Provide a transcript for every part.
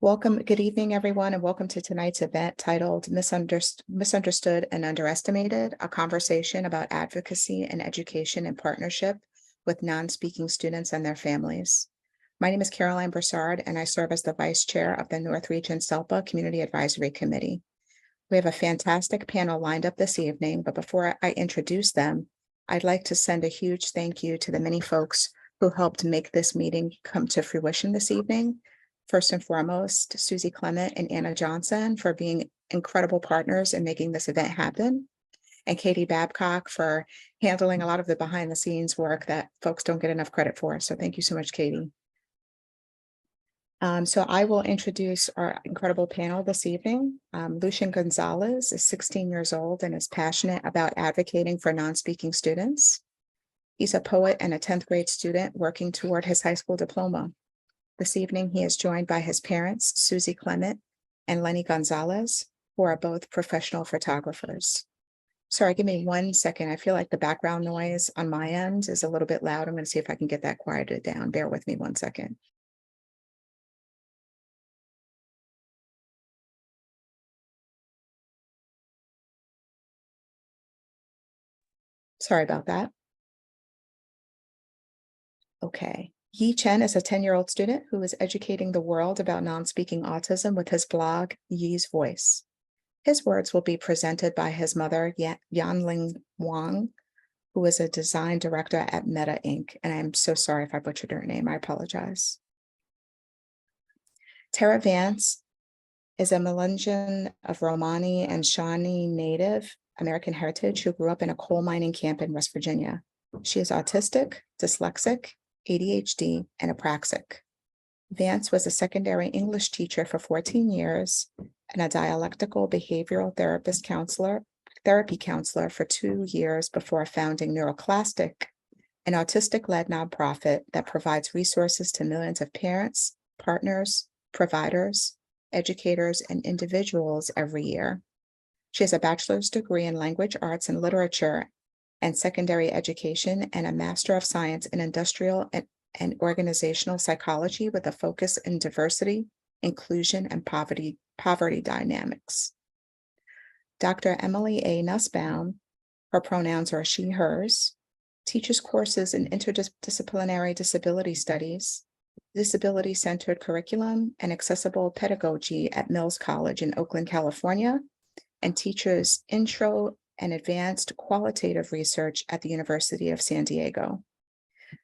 Good evening, everyone, and welcome to tonight's event titled Misunderstood and Underestimated, a conversation about advocacy and education in partnership with non-speaking students and their families. My name is Caroline Broussard, and I serve as the Vice Chair of the North Region SELPA Community Advisory Committee. We have a fantastic panel lined up this evening, but before I introduce them, I'd like to send a huge thank you to the many folks who helped make this meeting come to fruition this evening. First and foremost, Susie Clement and Anna Johnson for being incredible partners in making this event happen, and Katie Babcock for handling a lot of the behind the scenes work that folks don't get enough credit for. So thank you so much, Katie. So I will introduce our incredible panel this evening. Lucian Gonzalez is 16 years old and is passionate about advocating for non-speaking students. He's a poet and a 10th grade student working toward his high school diploma. This evening, he is joined by his parents, Susie Clement and Lenny Gonzalez, who are both professional photographers. Sorry, give me 1 second. I feel like the background noise on my end is a little bit loud. I'm going to see if I can get that quieted down. Bear with me 1 second. Sorry about that. Okay. Yi Chen is a 10-year-old student who is educating the world about non-speaking autism with his blog, Yi's Voice. His words will be presented by his mother, Yanling Wang, who is a design director at Meta Inc. And I'm so sorry if I butchered her name. I apologize. Tara Vance is a Melungeon of Romani and Shawnee Native American heritage who grew up in a coal mining camp in West Virginia. She is autistic, dyslexic, ADHD, and apraxic. Vance was a secondary English teacher for 14 years and a dialectical behavioral therapy counselor for 2 years before founding Neuroclastic, an autistic-led nonprofit that provides resources to millions of parents, partners, providers, educators, and individuals every year. She has a bachelor's degree in language arts and literature and secondary education and a Master of Science in industrial and organizational psychology with a focus in diversity, inclusion, and poverty dynamics. Dr. Emily A. Nussbaum, her pronouns are she, hers, teaches courses in interdisciplinary disability studies, disability-centered curriculum, and accessible pedagogy at Mills College in Oakland, California, and teaches intro and advanced qualitative research at the University of San Diego.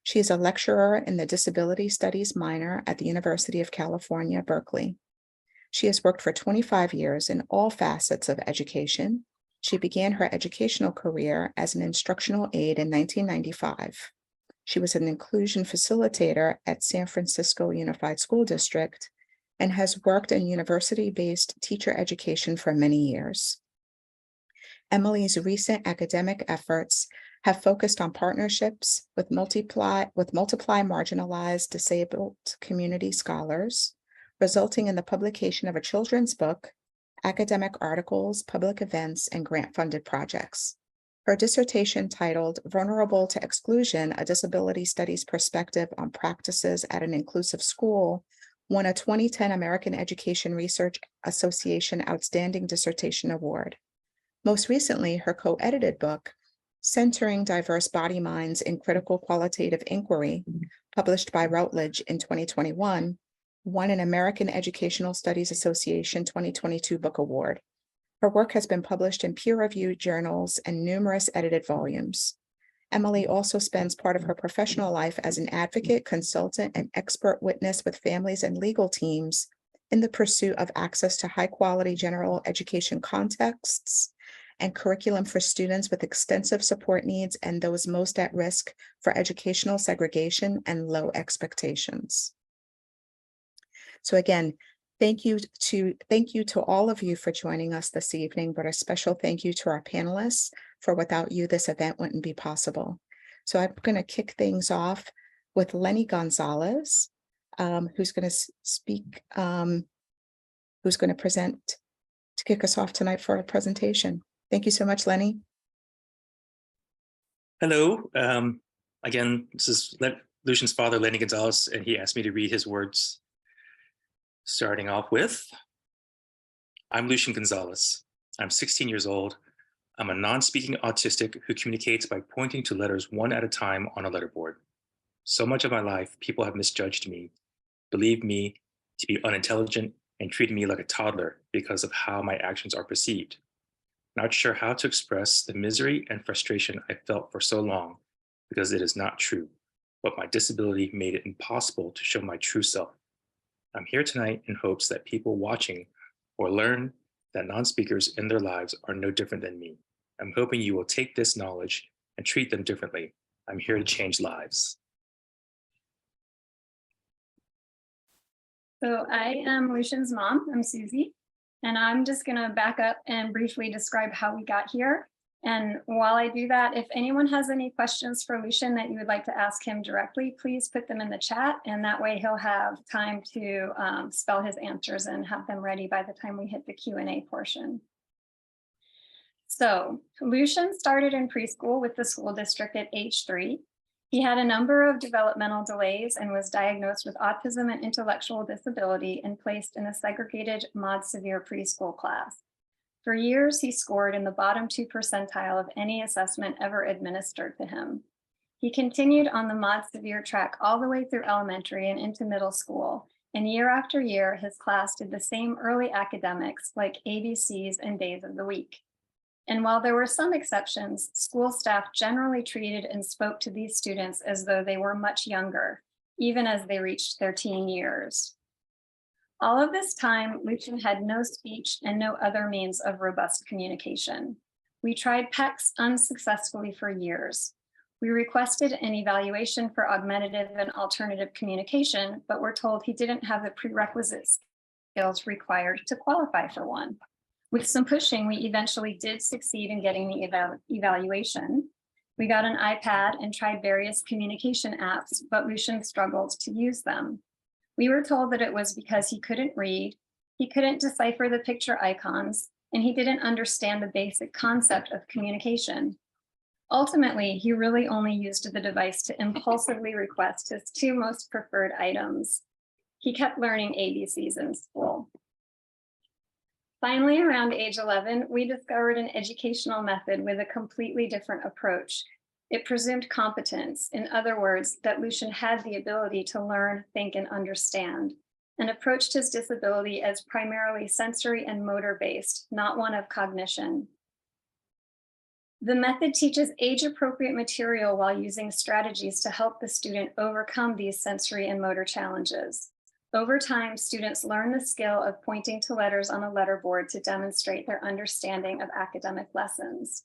She is a lecturer in the Disability Studies minor at the University of California, Berkeley. She has worked for 25 years in all facets of education. She began her educational career as an instructional aide in 1995. She was an inclusion facilitator at San Francisco Unified School District and has worked in university-based teacher education for many years. Emily's recent academic efforts have focused on partnerships with multiply marginalized disabled community scholars, resulting in the publication of a children's book, academic articles, public events, and grant-funded projects. Her dissertation titled Vulnerable to Exclusion, a Disability Studies Perspective on Practices at an Inclusive School, won a 2010 American Education Research Association Outstanding Dissertation Award. Most recently, her co-edited book, Centering Diverse Body Minds in Critical Qualitative Inquiry, published by Routledge in 2021, won an American Educational Studies Association 2022 Book Award. Her work has been published in peer-reviewed journals and numerous edited volumes. Emily also spends part of her professional life as an advocate, consultant, and expert witness with families and legal teams in the pursuit of access to high-quality general education contexts and curriculum for students with extensive support needs and those most at risk for educational segregation and low expectations. So again, thank you to all of you for joining us this evening, but a special thank you to our panelists, for without you, this event wouldn't be possible. So I'm going to kick things off with Lenny Gonzalez, who's going to speak, who's going to present to kick us off tonight for our presentation. Thank you so much, Lenny. Hello. Again, this is Lucian's father, Lenny Gonzalez, and he asked me to read his words. Starting off with, I'm Lucian Gonzalez. I'm 16 years old. I'm a non-speaking autistic who communicates by pointing to letters one at a time on a letterboard. So much of my life, people have misjudged me, believed me to be unintelligent, and treated me like a toddler because of how my actions are perceived. Not sure how to express the misery and frustration I felt for so long because it is not true, but my disability made it impossible to show my true self. I'm here tonight in hopes that people watching will learn that non-speakers in their lives are no different than me. I'm hoping you will take this knowledge and treat them differently. I'm here to change lives. So I am Lucian's mom. I'm Susie, and I'm just going to back up and briefly describe how we got here. And while I do that, if anyone has any questions for Lucian that you would like to ask him directly, please put them in the chat, and that way he'll have time to spell his answers and have them ready by the time we hit the Q&A portion. So Lucian started in preschool with the school district at age 3. He had a number of developmental delays and was diagnosed with autism and intellectual disability and placed in a segregated mod severe preschool class. For years, he scored in the bottom 2 percentile of any assessment ever administered to him. He continued on the mod severe track all the way through elementary and into middle school, and year after year, his class did the same early academics like ABCs and days of the week. And while there were some exceptions, school staff generally treated and spoke to these students as though they were much younger, even as they reached their teen years. All of this time, Lucian had no speech and no other means of robust communication. We tried PECs unsuccessfully for years. We requested an evaluation for augmentative and alternative communication, but were told he didn't have the prerequisite skills required to qualify for one. With some pushing, we eventually did succeed in getting the evaluation. We got an iPad and tried various communication apps, but Lucian struggled to use them. We were told that it was because he couldn't read, he couldn't decipher the picture icons, and he didn't understand the basic concept of communication. Ultimately, he really only used the device to impulsively request his 2 most preferred items. He kept learning ABCs in school. Finally, around age 11, we discovered an educational method with a completely different approach. It presumed competence, in other words, that Lucian had the ability to learn, think, and understand, and approached his disability as primarily sensory and motor-based, not one of cognition. The method teaches age-appropriate material while using strategies to help the student overcome these sensory and motor challenges. Over time, students learn the skill of pointing to letters on a letterboard to demonstrate their understanding of academic lessons.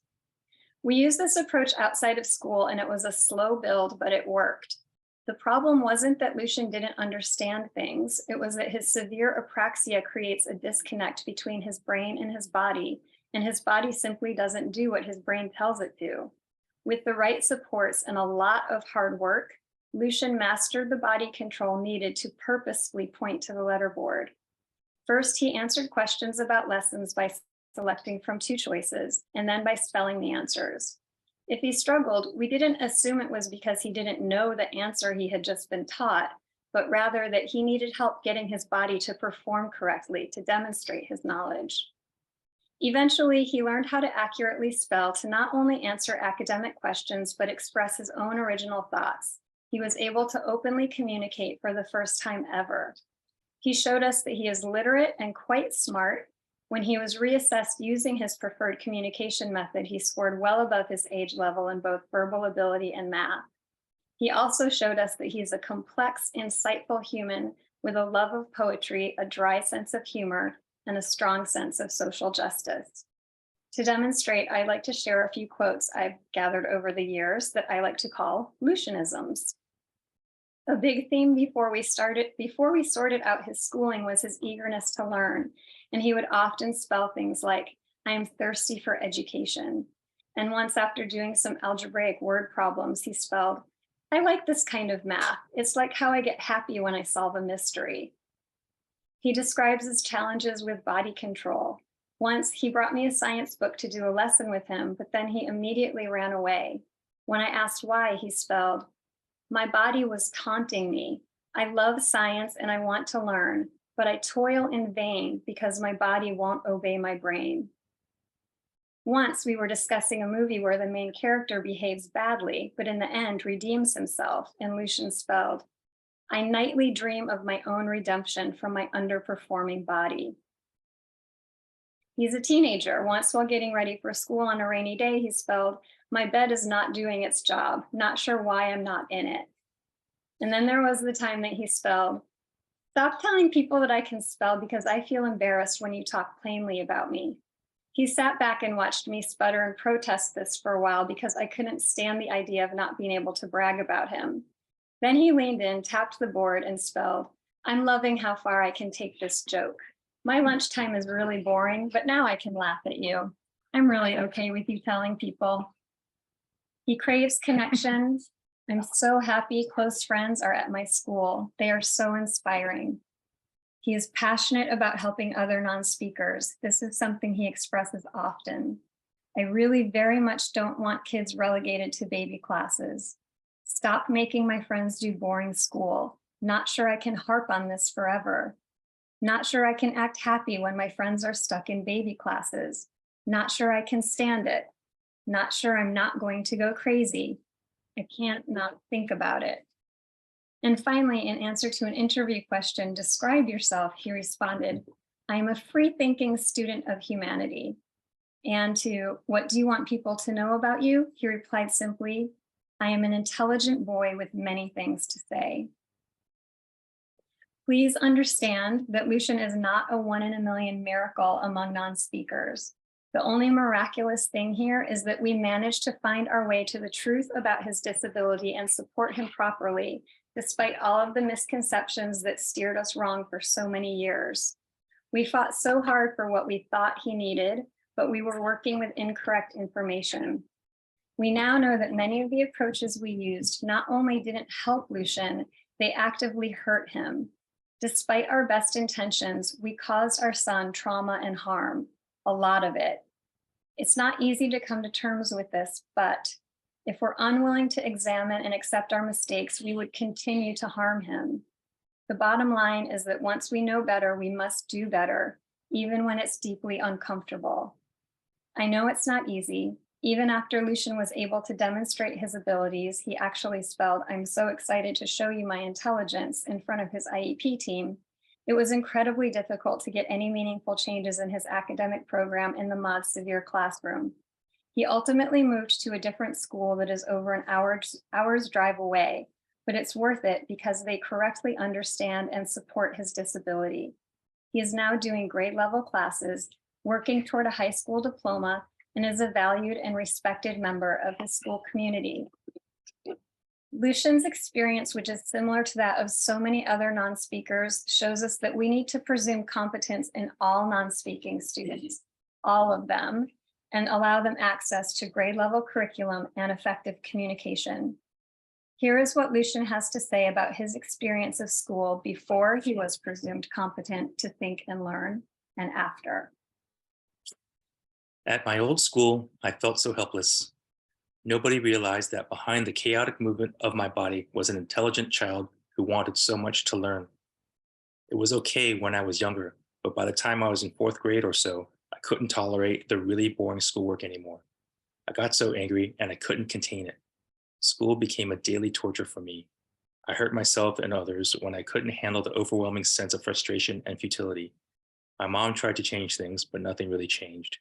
We used this approach outside of school, and it was a slow build, but it worked. The problem wasn't that Lucian didn't understand things. It was that his severe apraxia creates a disconnect between his brain and his body simply doesn't do what his brain tells it to. With the right supports and a lot of hard work, Lucian mastered the body control needed to purposefully point to the letterboard. First, he answered questions about lessons by selecting from 2 choices, and then by spelling the answers. If he struggled, we didn't assume it was because he didn't know the answer he had just been taught, but rather that he needed help getting his body to perform correctly to demonstrate his knowledge. Eventually, he learned how to accurately spell to not only answer academic questions, but express his own original thoughts. He was able to openly communicate for the first time ever. He showed us that he is literate and quite smart. When he was reassessed using his preferred communication method, he scored well above his age level in both verbal ability and math. He also showed us that he is a complex, insightful human with a love of poetry, a dry sense of humor, and a strong sense of social justice. To demonstrate, I'd like to share a few quotes I've gathered over the years that I like to call Lucianisms. A big theme before we sorted out his schooling was his eagerness to learn, and he would often spell things like, "I am thirsty for education." And once, after doing some algebraic word problems, he spelled, "I like this kind of math. It's like how I get happy when I solve a mystery." He describes his challenges with body control. Once, he brought me a science book to do a lesson with him, but then he immediately ran away. When I asked why, he spelled, "My body was taunting me. I love science and I want to learn, but I toil in vain because my body won't obey my brain. Once we were discussing a movie where the main character behaves badly, but in the end redeems himself, and Lucian spelled, I nightly dream of my own redemption from my underperforming body. He's a teenager. Once while getting ready for school on a rainy day, he spelled, my bed is not doing its job, not sure why I'm not in it. And then there was the time that he spelled, stop telling people that I can spell because I feel embarrassed when you talk plainly about me. He sat back and watched me sputter and protest this for a while because I couldn't stand the idea of not being able to brag about him. Then he leaned in, tapped the board and spelled, I'm loving how far I can take this joke. My lunchtime is really boring, but now I can laugh at you. I'm really okay with you telling people. He craves connections. I'm so happy close friends are at my school. They are so inspiring. He is passionate about helping other non-speakers. This is something he expresses often. I really very much don't want kids relegated to baby classes. Stop making my friends do boring school. Not sure I can harp on this forever. Not sure I can act happy when my friends are stuck in baby classes. Not sure I can stand it. Not sure I'm not going to go crazy. I can't not think about it. And finally, in answer to an interview question, describe yourself, he responded, I am a free-thinking student of humanity. And to, what do you want people to know about you? He replied simply, I am an intelligent boy with many things to say. Please understand that Lucian is not a 1 in a million miracle among non-speakers. The only miraculous thing here is that we managed to find our way to the truth about his disability and support him properly, despite all of the misconceptions that steered us wrong for so many years. We fought so hard for what we thought he needed, but we were working with incorrect information. We now know that many of the approaches we used not only didn't help Lucian, they actively hurt him. Despite our best intentions, we caused our son trauma and harm, a lot of it. It's not easy to come to terms with this, but if we're unwilling to examine and accept our mistakes, we would continue to harm him. The bottom line is that once we know better, we must do better, even when it's deeply uncomfortable. I know it's not easy. Even after Lucian was able to demonstrate his abilities, he actually spelled, I'm so excited to show you my intelligence in front of his IEP team. It was incredibly difficult to get any meaningful changes in his academic program in the mod severe classroom. He ultimately moved to a different school that is over an hour's drive away, but it's worth it because they correctly understand and support his disability. He is now doing grade level classes, working toward a high school diploma, and is a valued and respected member of his school community. Lucian's experience, which is similar to that of so many other non-speakers, shows us that we need to presume competence in all non-speaking students, all of them, and allow them access to grade level curriculum and effective communication. Here is what Lucian has to say about his experience of school before he was presumed competent to think and learn, and after. At my old school, I felt so helpless. Nobody realized that behind the chaotic movement of my body was an intelligent child who wanted so much to learn. It was okay when I was younger, but by the time I was in 4th grade or so, I couldn't tolerate the really boring schoolwork anymore. I got so angry and I couldn't contain it. School became a daily torture for me. I hurt myself and others when I couldn't handle the overwhelming sense of frustration and futility. My mom tried to change things, but nothing really changed.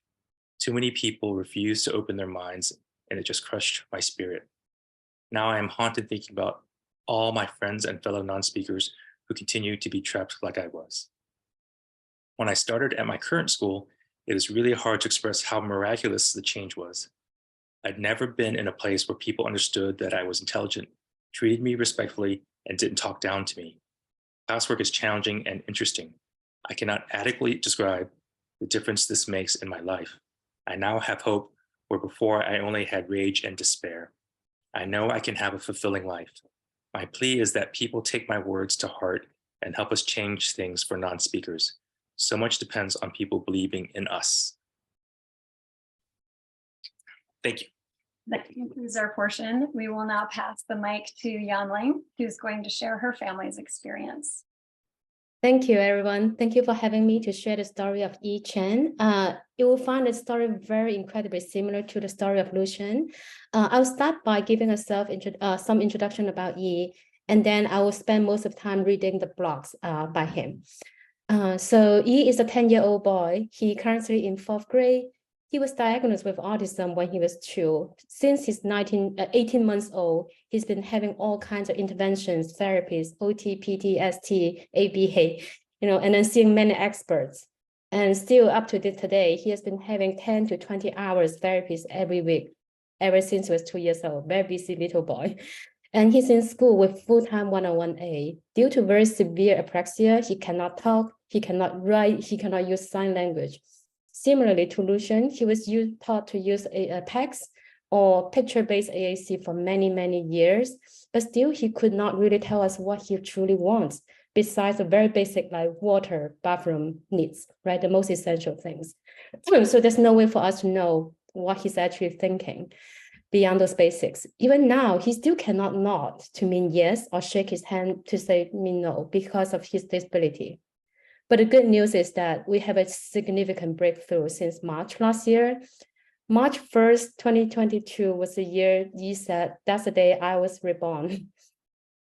Too many people refused to open their minds, and it just crushed my spirit. Now I am haunted thinking about all my friends and fellow non-speakers who continue to be trapped like I was. When I started at my current school, it is really hard to express how miraculous the change was. I'd never been in a place where people understood that I was intelligent, treated me respectfully, and didn't talk down to me. Classwork is challenging and interesting. I cannot adequately describe the difference this makes in my life. I now have hope where before I only had rage and despair. I know I can have a fulfilling life. My plea is that people take my words to heart and help us change things for non-speakers. So much depends on people believing in us. Thank you. That concludes our portion. We will now pass the mic to Yanling, who's going to share her family's experience. Thank you, everyone. Thank you for having me to share the story of Yi Chen. You will find the story very incredibly similar to the story of Lucian. I'll start by giving some introduction about Yi, and then I will spend most of the time reading the blogs by him. So Yi is a 10-year-old boy. He currently in 4th grade. He was diagnosed with autism when he was 2. Since he's 18 months old, he's been having all kinds of interventions, therapies, OT, PT, ST, ABA, and then seeing many experts. And still up to today, he has been having 10 to 20 hours therapies every week, ever since he was 2 years old, very busy little boy. And he's in school with full-time one-on-one-A. Due to very severe apraxia, he cannot talk, he cannot write, he cannot use sign language. Similarly to Lucian, he was taught to use PACS or picture-based AAC for many, many years, but still he could not really tell us what he truly wants, besides the very basic like water, bathroom needs, right? The most essential things. So there's no way for us to know what he's actually thinking beyond those basics. Even now, he still cannot nod to mean yes or shake his hand to say mean no because of his disability. But the good news is that we have a significant breakthrough since March last year. March 1st, 2022 was the year Yi said, that's the day I was reborn.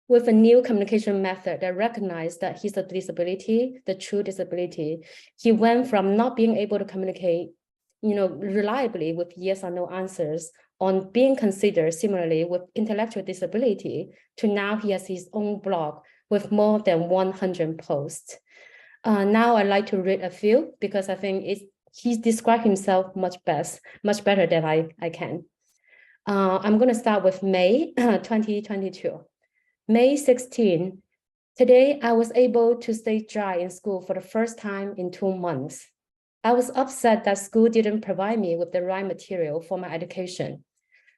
With a new communication method that recognized that he's a disability, the true disability, he went from not being able to communicate, reliably with yes or no answers on being considered similarly with intellectual disability to now he has his own blog with more than 100 posts. Now I'd like to read a few because I think he's described himself much better than I can. I'm going to start with May 2022. May 16, today I was able to stay dry in school for the first time in 2 months. I was upset that school didn't provide me with the right material for my education.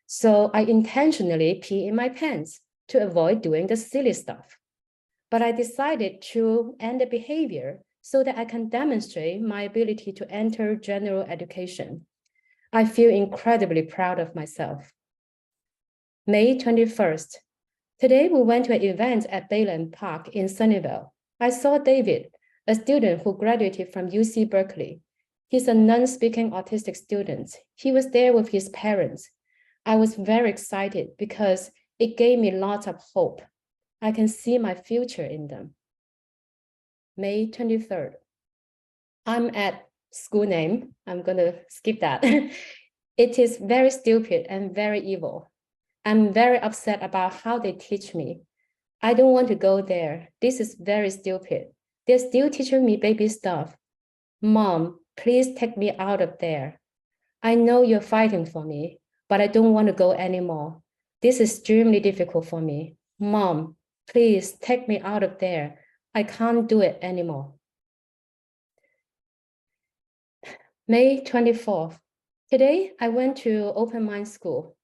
So I intentionally pee in my pants to avoid doing the silly stuff. But I decided to end the behavior so that I can demonstrate my ability to enter general education. I feel incredibly proud of myself. May 21st. Today we went to an event at Bayland Park in Sunnyvale. I saw David, a student who graduated from UC Berkeley. He's a non-speaking autistic student. He was there with his parents. I was very excited because it gave me lots of hope. I can see my future in them. May 23rd. I'm at school name. I'm going to skip that. It is very stupid and very evil. I'm very upset about how they teach me. I don't want to go there. This is very stupid. They're still teaching me baby stuff. Mom, please take me out of there. I know you're fighting for me, but I don't want to go anymore. This is extremely difficult for me. Mom, please take me out of there. I can't do it anymore. May 24th. Today, I went to Open Mind School.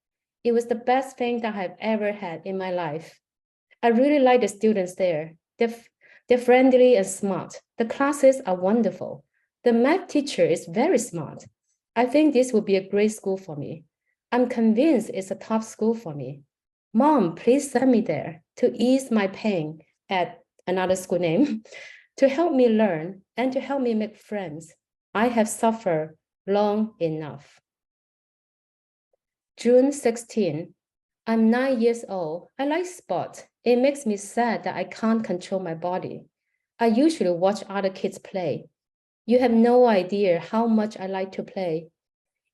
It was the best thing that I've ever had in my life. I really like the students there. They're friendly and smart. The classes are wonderful. The math teacher is very smart. I think this will be a great school for me. I'm convinced it's a top school for me. Mom, please send me there to ease my pain at another school name, to help me learn and to help me make friends. I have suffered long enough. June 16, I'm 9 years old. I like sports. It makes me sad that I can't control my body. I usually watch other kids play. You have no idea how much I like to play.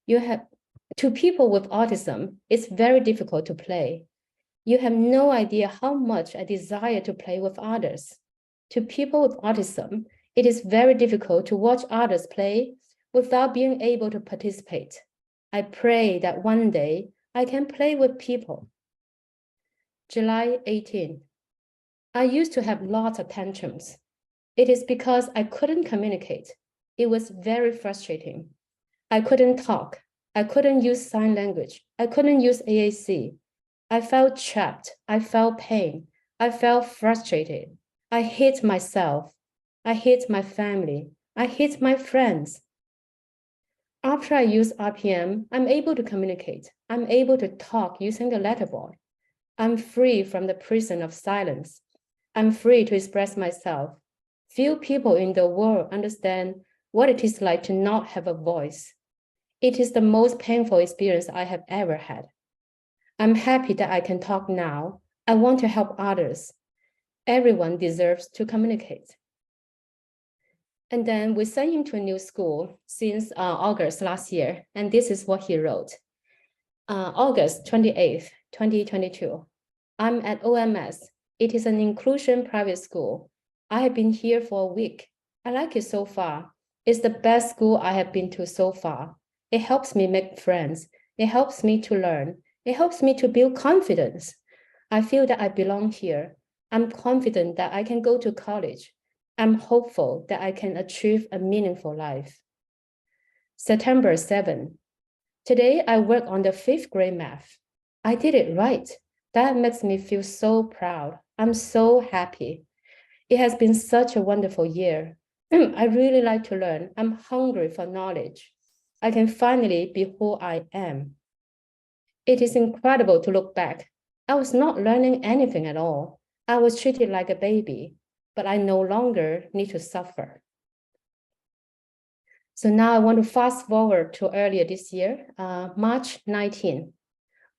To people with autism, it's very difficult to play. You have no idea how much I desire to play with others. To people with autism, it is very difficult to watch others play without being able to participate. I pray that one day I can play with people. July 18. I used to have lots of tantrums. It is because I couldn't communicate. It was very frustrating. I couldn't talk. I couldn't use sign language. I couldn't use AAC. I felt trapped. I felt pain. I felt frustrated. I hate myself. I hate my family. I hate my friends. After I use RPM, I'm able to communicate. I'm able to talk using the letterboard. I'm free from the prison of silence. I'm free to express myself. Few people in the world understand what it is like to not have a voice. It is the most painful experience I have ever had. I'm happy that I can talk now. I want to help others. Everyone deserves to communicate. And then we sent him to a new school since August last year, and this is what he wrote. August 28th, 2022. I'm at OMS. It is an inclusion private school. I have been here for a week. I like it so far. It's the best school I have been to so far. It helps me make friends. It helps me to learn. It helps me to build confidence. I feel that I belong here. I'm confident that I can go to college. I'm hopeful that I can achieve a meaningful life. September 7. Today, I work on the 5th grade math. I did it right. That makes me feel so proud. I'm so happy. It has been such a wonderful year. I really like to learn. I'm hungry for knowledge. I can finally be who I am. It is incredible to look back. I was not learning anything at all. I was treated like a baby, but I no longer need to suffer. So now I want to fast forward to earlier this year, March 19.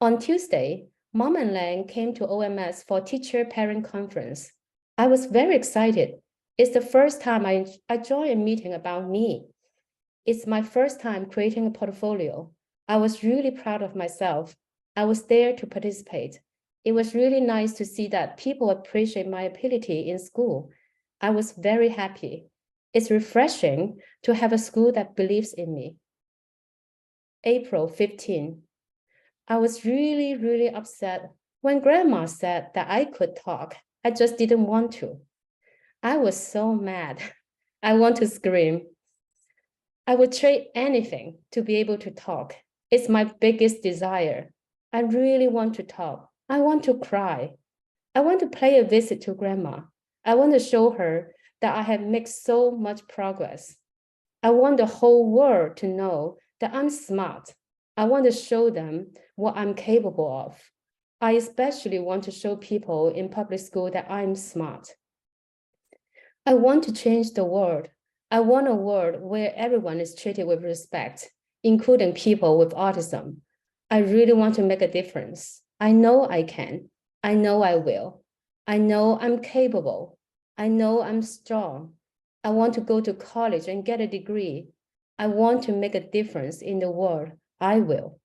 On Tuesday, Mom and Lang came to OMS for teacher-parent conference. I was very excited. It's the first time I joined a meeting about me. It's my first time creating a portfolio. I was really proud of myself. I was there to participate. It was really nice to see that people appreciate my ability in school. I was very happy. It's refreshing to have a school that believes in me. April 15. I was really, really upset when Grandma said that I could talk. I just didn't want to. I was so mad. I want to scream. I would trade anything to be able to talk. It's my biggest desire. I really want to talk. I want to cry. I want to pay a visit to Grandma. I want to show her that I have made so much progress. I want the whole world to know that I'm smart. I want to show them what I'm capable of. I especially want to show people in public school that I'm smart. I want to change the world. I want a world where everyone is treated with respect, including people with autism. I really want to make a difference. I know I can. I know I will. I know I'm capable. I know I'm strong. I want to go to college and get a degree. I want to make a difference in the world. I will.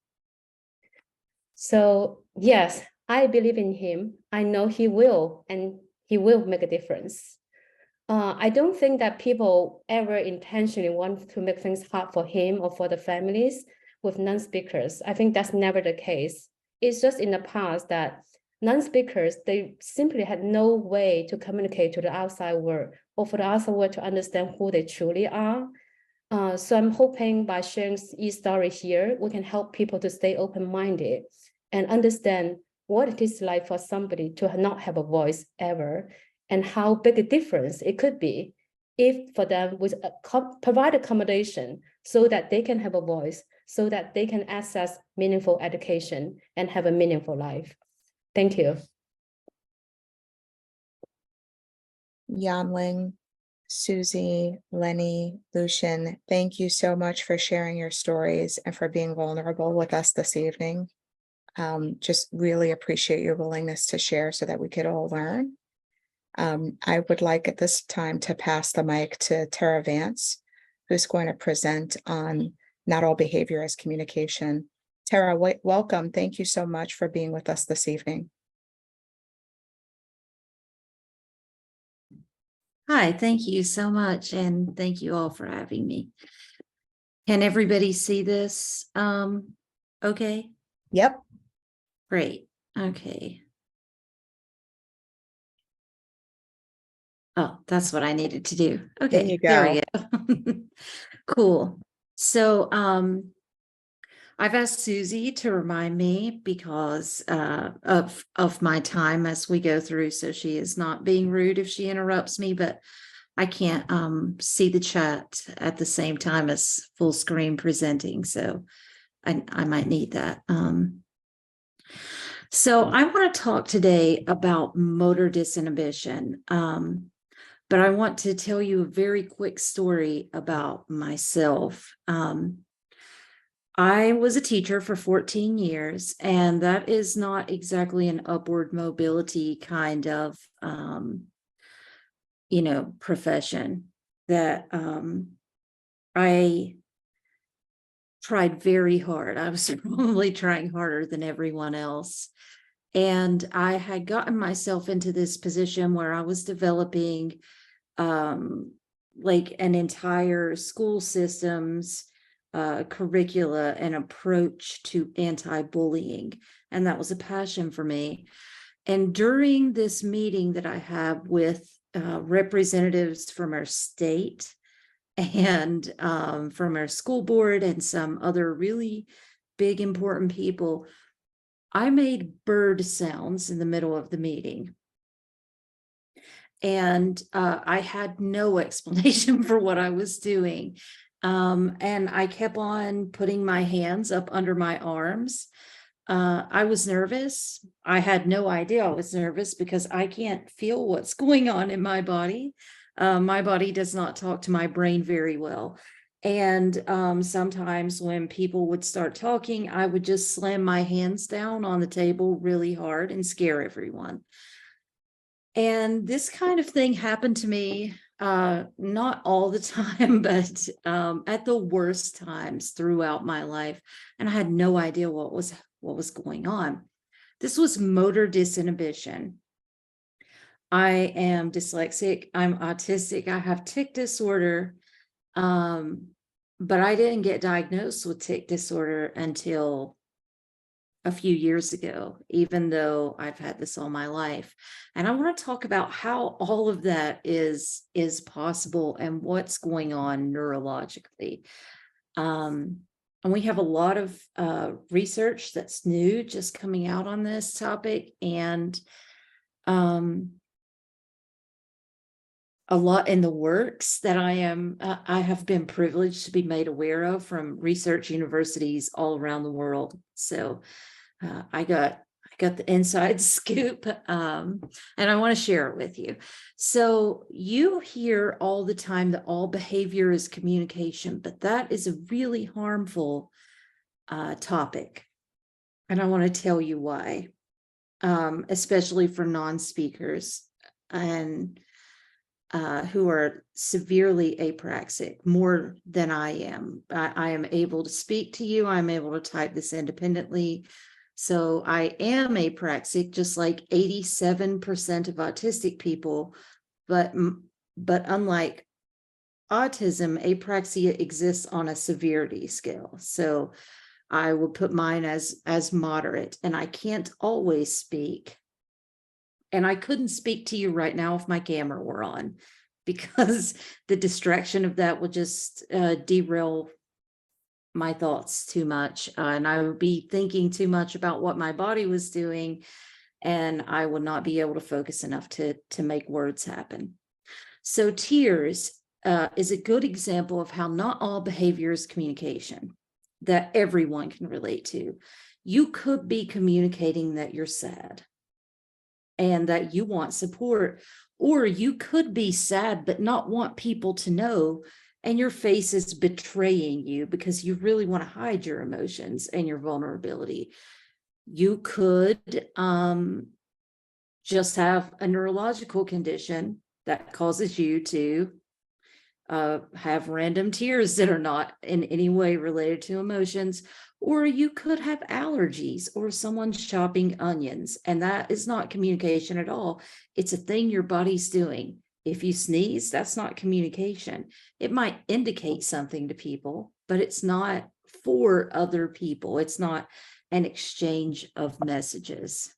So yes, I believe in him. I know he will, and he will make a difference. I don't think that people ever intentionally want to make things hard for him or for the families with non-speakers. I think that's never the case. It's just in the past that non-speakers, they simply had no way to communicate to the outside world or for the outside world to understand who they truly are. So I'm hoping by sharing e-story here, we can help people to stay open-minded and understand what it is like for somebody to not have a voice ever, and how big a difference it could be if for them we provide accommodation so that they can have a voice, so that they can access meaningful education and have a meaningful life. Thank you. Yanling, Susie, Lenny, Lucian, thank you so much for sharing your stories and for being vulnerable with us this evening. Just really appreciate your willingness to share so that we could all learn. I would like at this time to pass the mic to Tara Vance, who's going to present on Not All Behavior is Communication. Tara, welcome. Thank you so much for being with us this evening. Hi, thank you so much, and thank you all for having me. Can everybody see this? Okay, Yep. great. Okay. Oh, that's what I needed to do. Okay, There you there we go. Cool. So I've asked Susie to remind me because of my time as we go through, so she is not being rude if she interrupts me, but I can't see the chat at the same time as full screen presenting, so I might need that. So I want to talk today about motor disinhibition. But I want to tell you a very quick story about myself. I was a teacher for 14 years, and that is not exactly an upward mobility kind of, profession that I tried very hard. I was probably trying harder than everyone else. And I had gotten myself into this position where I was developing like an entire school system's curricula and approach to anti-bullying. And that was a passion for me. And during this meeting that I had with representatives from our state and from our school board and some other really big, important people, I made bird sounds in the middle of the meeting. And I had no explanation for what I was doing. And I kept on putting my hands up under my arms. I was nervous. I had no idea I was nervous because I can't feel what's going on in my body. My body does not talk to my brain very well. And sometimes when people would start talking, I would just slam my hands down on the table really hard and scare everyone. And this kind of thing happened to me, not all the time, but at the worst times throughout my life. And I had no idea what was going on. This was motor disinhibition. I am dyslexic, I'm autistic, I have tic disorder, but I didn't get diagnosed with tic disorder until a few years ago, even though I've had this all my life. And I want to talk about how all of that is possible and what's going on neurologically. And we have a lot of research that's new just coming out on this topic, and a lot in the works that I have been privileged to be made aware of from research universities all around the world. So I got the inside scoop, and I want to share it with you. So you hear all the time that all behavior is communication, but that is a really harmful topic. And I want to tell you why, especially for non-speakers and who are severely apraxic, more than I am. I am able to speak to you. I'm able to type this independently. So I am apraxic, just like 87% of autistic people, but unlike autism, apraxia exists on a severity scale. So I would put mine as moderate, and I can't always speak. And I couldn't speak to you right now if my camera were on, because the distraction of that would just derail my thoughts too much. And I would be thinking too much about what my body was doing, and I would not be able to focus enough to make words happen. So tears is a good example of how not all behavior is communication that everyone can relate to. You could be communicating that you're sad and that you want support, or you could be sad but not want people to know, and your face is betraying you because you really want to hide your emotions and your vulnerability. You could just have a neurological condition that causes you to have random tears that are not in any way related to emotions, or you could have allergies or someone chopping onions, and that is not communication at all. It's a thing your body's doing. If you sneeze, that's not communication. It might indicate something to people, but it's not for other people. It's not an exchange of messages.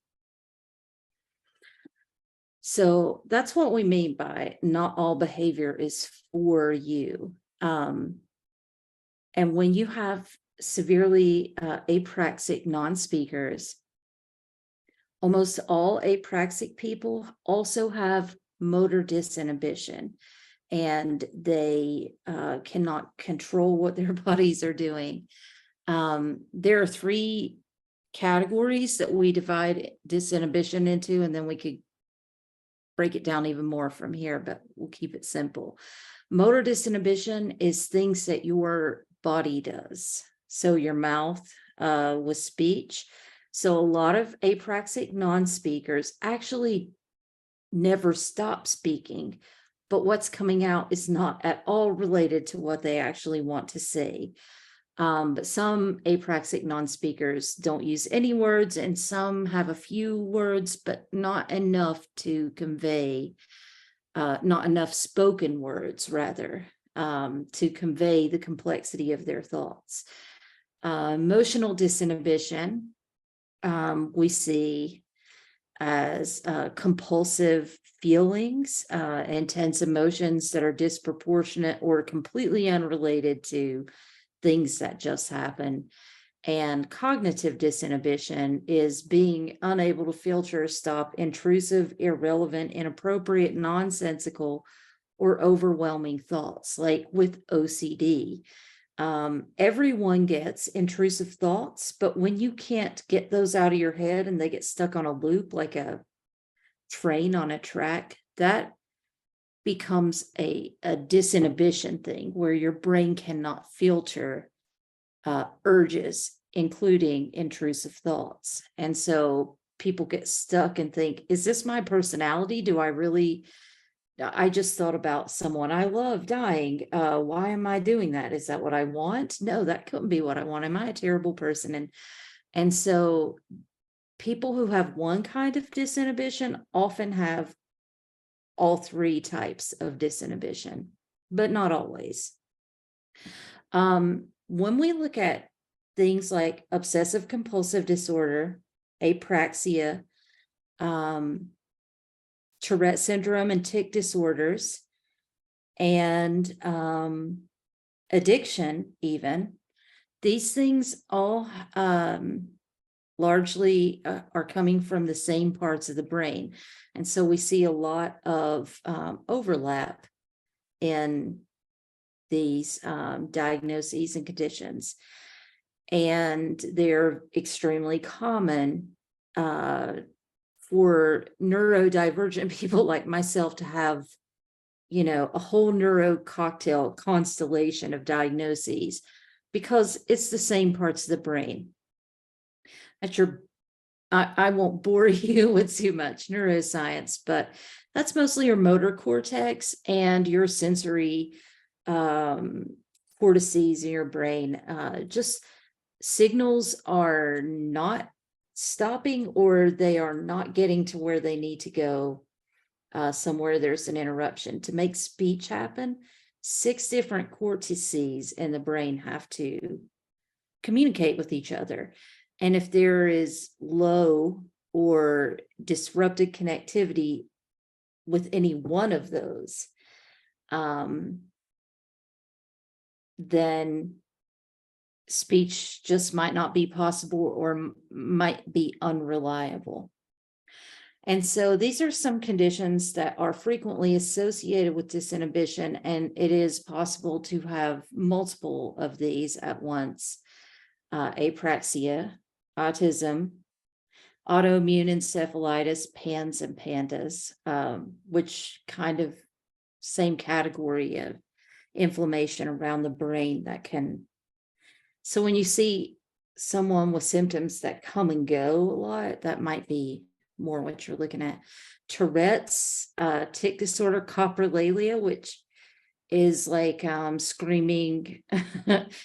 So that's what we mean by not all behavior is for you. And when you have severely apraxic non-speakers, almost all apraxic people also have motor disinhibition, and they cannot control what their bodies are doing. There are 3 categories that we divide disinhibition into, and then we could break it down even more from here, but we'll keep it simple. Motor disinhibition is things that your body does. So your mouth with speech. So a lot of apraxic non-speakers actually never stop speaking, but what's coming out is not at all related to what they actually want to say. But some apraxic non-speakers don't use any words, and some have a few words, but not enough to convey, not enough spoken words, rather, to convey the complexity of their thoughts. Emotional disinhibition, we see as compulsive feelings, intense emotions that are disproportionate or completely unrelated to things that just happen. And cognitive disinhibition is being unable to filter or stop intrusive, irrelevant, inappropriate, nonsensical, or overwhelming thoughts, like with OCD. Everyone gets intrusive thoughts, but when you can't get those out of your head and they get stuck on a loop like a train on a track, that becomes a disinhibition thing where your brain cannot filter urges, including intrusive thoughts. And so people get stuck and think, is this my personality? I just thought about someone I love dying. Why am I doing that? Is that what I want? No, that couldn't be what I want. Am I a terrible person? And so people who have one kind of disinhibition often have all three types of disinhibition, but not always. When we look at things like obsessive compulsive disorder, apraxia, Tourette syndrome and tic disorders, and addiction even, these things all largely are coming from the same parts of the brain. And so we see a lot of overlap in these diagnoses and conditions. And they're extremely common for neurodivergent people like myself to have, a whole neuro cocktail constellation of diagnoses, because it's the same parts of the brain. I won't bore you with too much neuroscience, but that's mostly your motor cortex and your sensory cortices in your brain. Just signals are not stopping, or they are not getting to where they need to go. Somewhere there's an interruption. To make speech happen, 6 different cortices in the brain have to communicate with each other. And if there is low or disrupted connectivity with any one of those, then speech just might not be possible or might be unreliable. And so these are some conditions that are frequently associated with disinhibition, and it is possible to have multiple of these at once. Apraxia, autism, autoimmune encephalitis, PANS and PANDAS, which kind of same category of inflammation around the brain that can. So when you see someone with symptoms that come and go a lot, that might be more what you're looking at. Tourette's, tic disorder, coprolalia, which is like screaming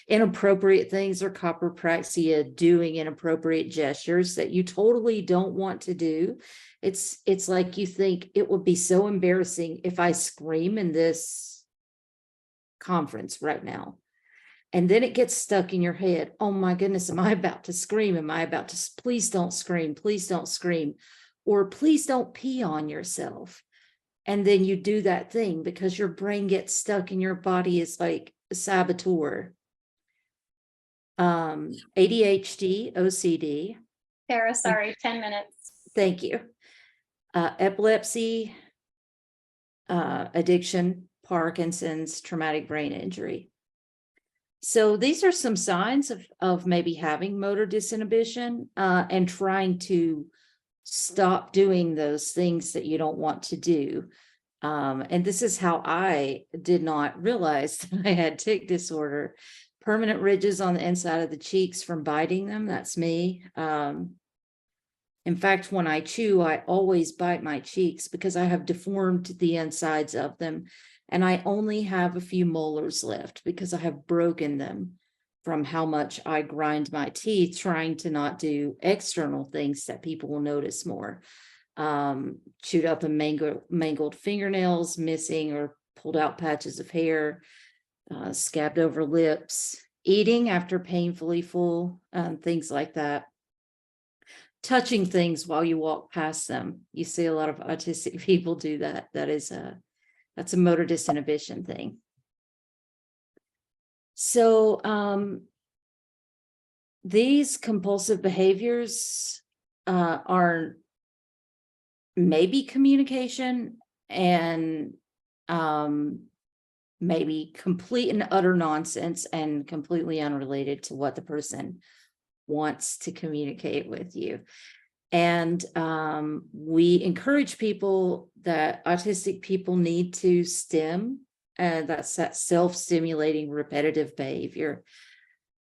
inappropriate things, or copropraxia, doing inappropriate gestures that you totally don't want to do. It's like you think it would be so embarrassing if I scream in this conference right now. And then it gets stuck in your head. Oh my goodness, am I about to scream? Am I about to, please don't scream, please don't scream, or please don't pee on yourself. And then you do that thing because your brain gets stuck and your body is like a saboteur. ADHD, OCD. Sarah, sorry, 10 minutes. Thank you. Epilepsy, addiction, Parkinson's, traumatic brain injury. So these are some signs of maybe having motor disinhibition and trying to stop doing those things that you don't want to do. And this is how I did not realize that I had tic disorder. Permanent ridges on the inside of the cheeks from biting them. That's me. In fact, when I chew, I always bite my cheeks because I have deformed the insides of them. And I only have a few molars left because I have broken them from how much I grind my teeth trying to not do external things that people will notice more. Chewed up and mangled fingernails, missing or pulled out patches of hair, scabbed over lips, eating after painfully full, things like that. Touching things while you walk past them. You see a lot of autistic people do that. That's a motor disinhibition thing. So these compulsive behaviors are maybe communication and maybe complete and utter nonsense and completely unrelated to what the person wants to communicate with you. And we encourage people that autistic people need to stim, and that's that self-stimulating repetitive behavior,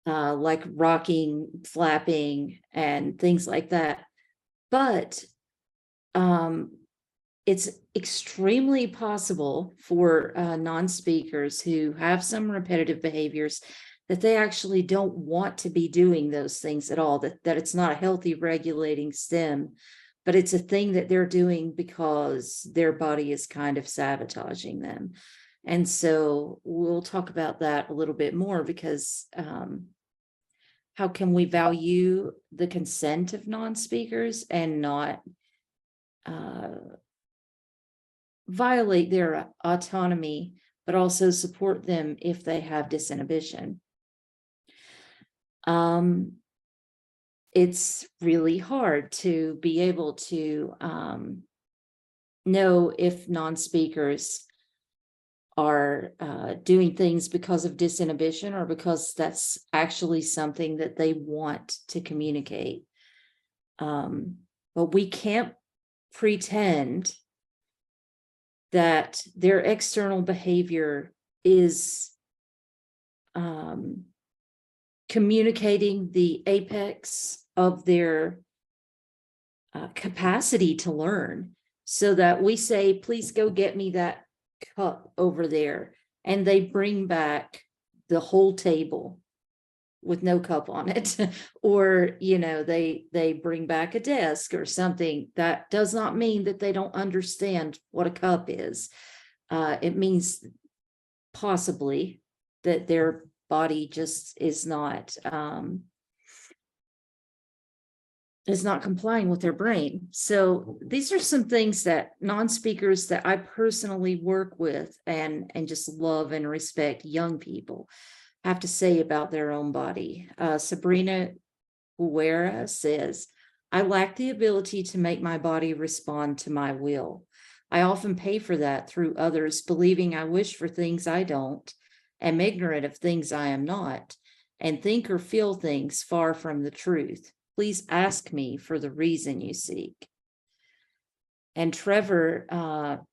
like rocking, flapping, and things like that. But it's extremely possible for non-speakers who have some repetitive behaviors that they actually don't want to be doing those things at all, that it's not a healthy regulating stim, but it's a thing that they're doing because their body is kind of sabotaging them. And so we'll talk about that a little bit more, because how can we value the consent of non-speakers and not violate their autonomy, but also support them if they have disinhibition? It's really hard to be able to know if non-speakers are doing things because of disinhibition or because that's actually something that they want to communicate. But we can't pretend that their external behavior is communicating the apex of their capacity to learn, so that we say, please go get me that cup over there, and they bring back the whole table with no cup on it, or they bring back a desk or something. That does not mean that they don't understand what a cup is. It means possibly that their body just is not complying with their brain. So these are some things that non-speakers that I personally work with and just love and respect young people have to say about their own body. Sabrina Guerra says, I lack the ability to make my body respond to my will. I often pay for that through others, believing I wish for things I don't, am ignorant of things I am not, and think or feel things far from the truth. Please ask me for the reason you seek. And Trevor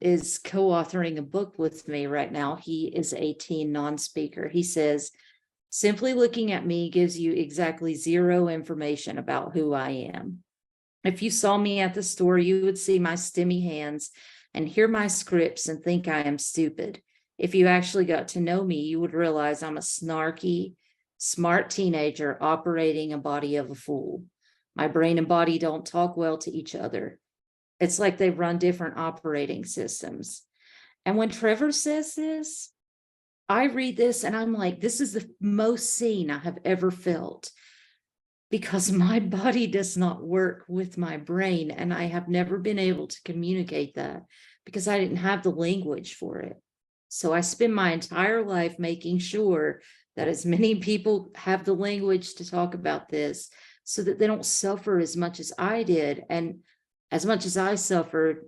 is co-authoring a book with me right now. He is a teen non-speaker. He says, simply looking at me gives you exactly zero information about who I am. If you saw me at the store, you would see my stimmy hands and hear my scripts and think I am stupid. If you actually got to know me, you would realize I'm a snarky, smart teenager operating a body of a fool. My brain and body don't talk well to each other. It's like they run different operating systems. And when Trevor says this, I read this and I'm like, this is the most seen I have ever felt, because my body does not work with my brain. And I have never been able to communicate that because I didn't have the language for it. So I spend my entire life making sure that as many people have the language to talk about this so that they don't suffer as much as I did. And as much as I suffered,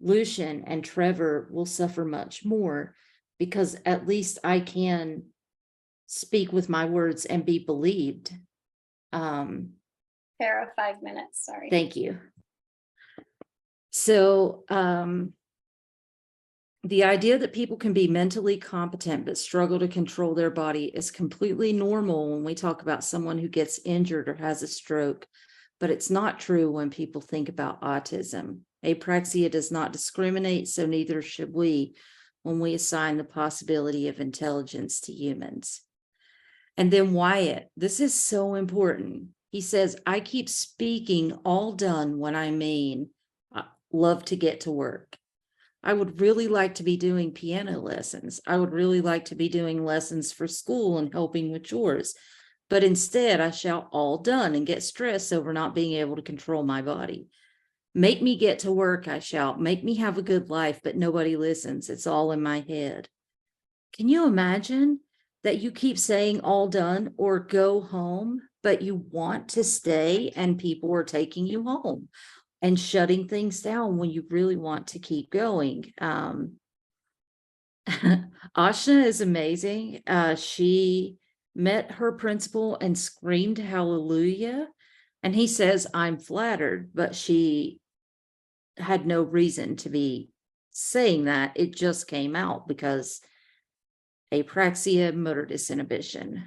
Lucian and Trevor will suffer much more, because at least I can speak with my words and be believed. Sarah, 5 minutes, sorry. Thank you. So the idea that people can be mentally competent but struggle to control their body is completely normal when we talk about someone who gets injured or has a stroke, but it's not true when people think about autism. Apraxia does not discriminate, so neither should we when we assign the possibility of intelligence to humans. And then Wyatt, this is so important. He says, I keep speaking all done when I mean, love to get to work. I would really like to be doing piano lessons. I would really like to be doing lessons for school and helping with chores. But instead, I shout all done and get stressed over not being able to control my body. Make me get to work, I shout. Make me have a good life, but nobody listens. It's all in my head. Can you imagine that you keep saying all done or go home, but you want to stay and people are taking you home and shutting things down when you really want to keep going? Ashna is amazing. She met her principal and screamed hallelujah. And he says, I'm flattered, but she had no reason to be saying that. It just came out because apraxia, motor disinhibition.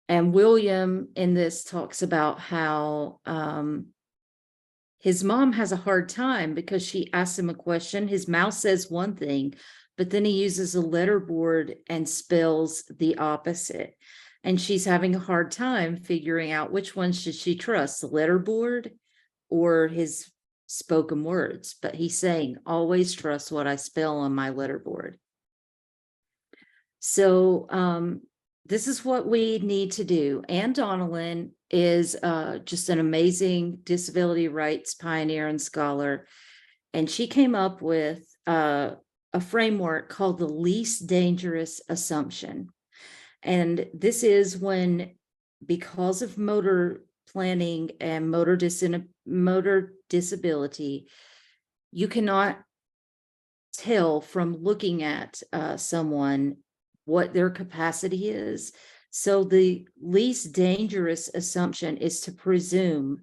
And William in this talks about how his mom has a hard time because she asks him a question. His mouth says one thing, but then he uses a letter board and spells the opposite. And she's having a hard time figuring out which one should she trust, the letter board or his spoken words. But he's saying, always trust what I spell on my letter board. So this is what we need to do. Anne Donnellan is just an amazing disability rights pioneer and scholar. And she came up with a framework called the least dangerous assumption. And this is when, because of motor planning and motor disability, you cannot tell from looking at someone what their capacity is. So the least dangerous assumption is to presume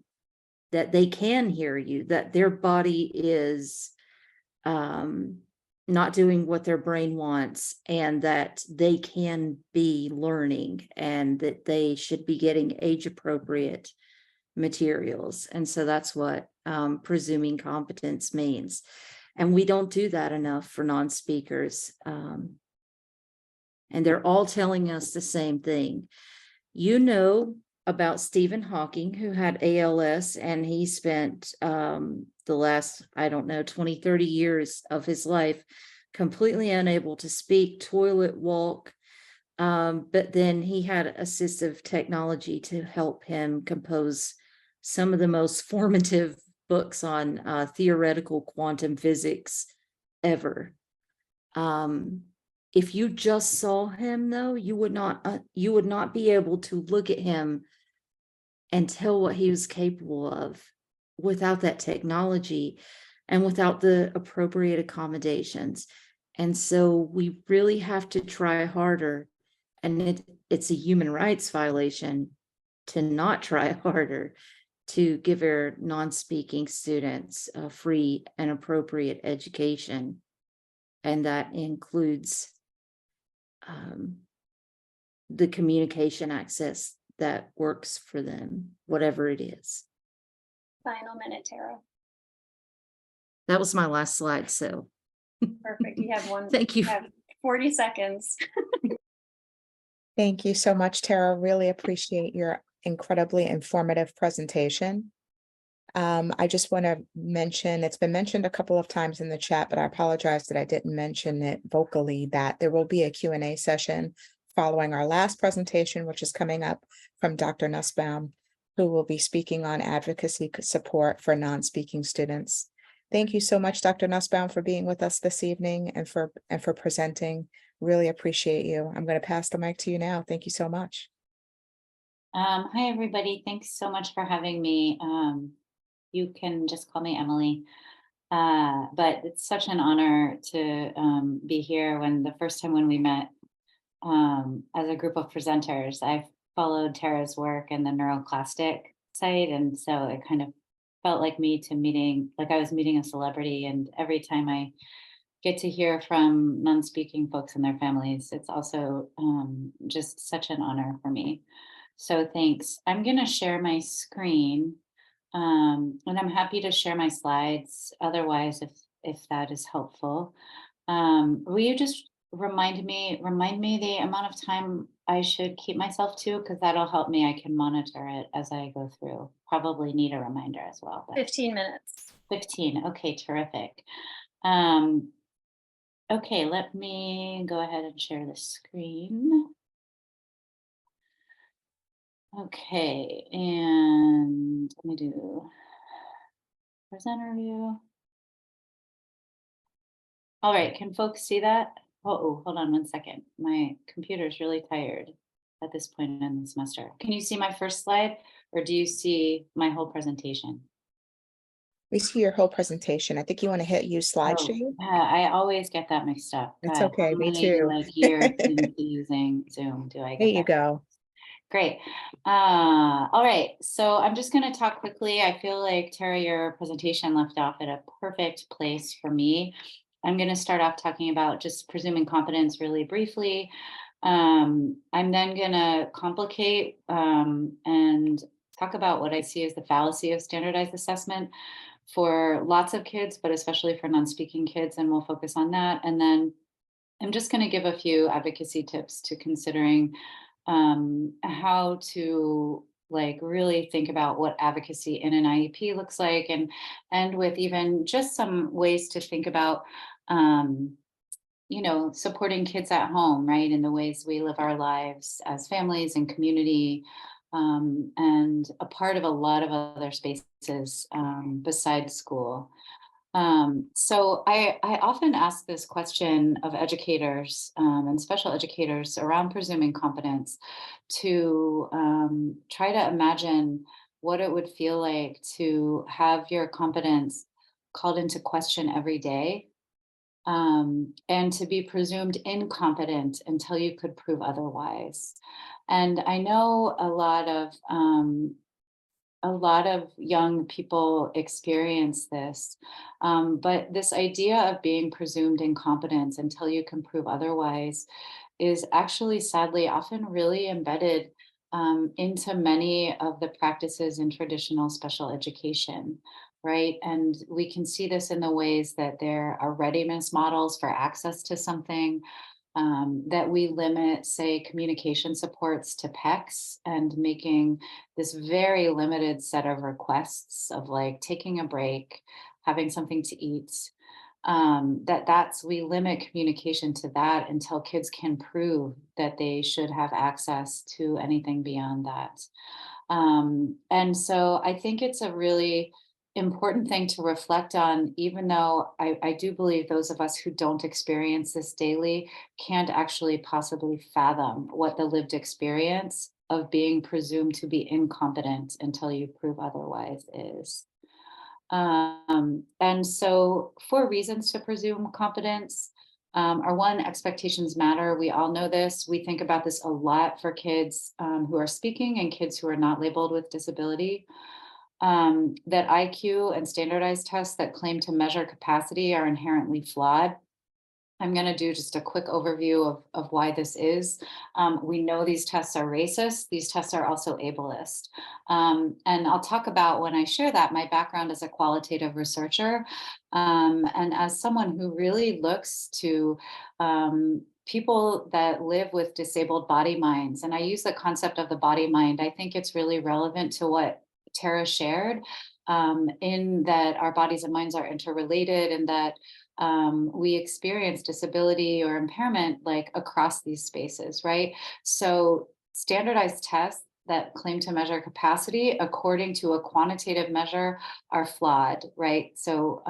that they can hear you, that their body is not doing what their brain wants, and that they can be learning, and that they should be getting age-appropriate materials. And so that's what presuming competence means. And we don't do that enough for non-speakers. And they're all telling us the same thing. You know about Stephen Hawking, who had ALS, and he spent the last, 20, 30 years of his life completely unable to speak, toilet, walk. But then he had assistive technology to help him compose some of the most formative books on theoretical quantum physics ever. If you just saw him, though, you would not be able to look at him and tell what he was capable of without that technology and without the appropriate accommodations. And so we really have to try harder. And it's a human rights violation to not try harder to give our non-speaking students a free and appropriate education. And that includes the communication access that works for them, whatever it is. Final minute, Tara. That was my last slide, so. Perfect. You have one. Thank you. You have 40 seconds. Thank you so much, Tara. Really appreciate your incredibly informative presentation. I just want to mention, it's been mentioned a couple of times in the chat, but I apologize that I didn't mention it vocally, that there will be a Q&A session following our last presentation, which is coming up from Dr. Nussbaum, who will be speaking on advocacy support for non-speaking students. Thank you so much, Dr. Nussbaum, for being with us this evening and for presenting. Really appreciate you. I'm going to pass the mic to you now. Thank you so much. Hi, everybody. Thanks so much for having me. You can just call me Emily. But it's such an honor to be here. When the first time when we met as a group of presenters, I've followed Tara's work in the Neuroclastic site. And so it kind of felt like me to meeting, like I was meeting a celebrity. And every time I get to hear from non-speaking folks and their families, it's also just such an honor for me. So thanks. I'm going to share my screen, and I'm happy to share my slides. Otherwise, if that is helpful, will you just remind me the amount of time I should keep myself to, because that'll help me. I can monitor it as I go through. Probably need a reminder as well. But 15 minutes. 15. Okay, terrific. Okay, let me go ahead and share the screen. Okay, and let me do presenter view. All right, can folks see that? Oh, hold on 1 second. My computer's really tired at this point in the semester. Can you see my first slide, or do you see my whole presentation? We see your whole presentation. I think you want to hit use slideshow. Oh, yeah, I always get that mixed up. It's but okay, how me many, too. like years into using Zoom do I get There you that? go. Great. All right. So I'm just going to talk quickly. I feel like, Tara, your presentation left off at a perfect place for me. I'm going to start off talking about just presuming competence really briefly. I'm then going to complicate and talk about what I see as the fallacy of standardized assessment for lots of kids, but especially for non-speaking kids, and we'll focus on that. And then I'm just going to give a few advocacy tips to considering how to like really think about what advocacy in an IEP looks like, and with even just some ways to think about supporting kids at home, right, in the ways we live our lives as families and community, and a part of a lot of other spaces besides school. So I often ask this question of educators and special educators around presuming competence to try to imagine what it would feel like to have your competence called into question every day, and to be presumed incompetent until you could prove otherwise. And I know a lot of young people experience this, but this idea of being presumed incompetent until you can prove otherwise is actually sadly often really embedded into many of the practices in traditional special education, right? And we can see this in the ways that there are readiness models for access to something, that we limit, say, communication supports to PECs, and making this very limited set of requests of like taking a break, having something to eat, we limit communication to that until kids can prove that they should have access to anything beyond that. And so I think it's a really important thing to reflect on, even though I do believe those of us who don't experience this daily can't actually possibly fathom what the lived experience of being presumed to be incompetent until you prove otherwise is. And so 4 reasons to presume competence are: 1, expectations matter. We all know this. We think about this a lot for kids who are speaking and kids who are not labeled with disability. That IQ and standardized tests that claim to measure capacity are inherently flawed. I'm going to do just a quick overview of why this is. We know these tests are racist. These tests are also ableist. And I'll talk about, when I share that, my background as a qualitative researcher, and as someone who really looks to people that live with disabled body minds. And I use the concept of the body mind. I think it's really relevant to what Tara shared, in that our bodies and minds are interrelated, and that we experience disability or impairment like across these spaces, right? So standardized tests that claim to measure capacity according to a quantitative measure are flawed, right? So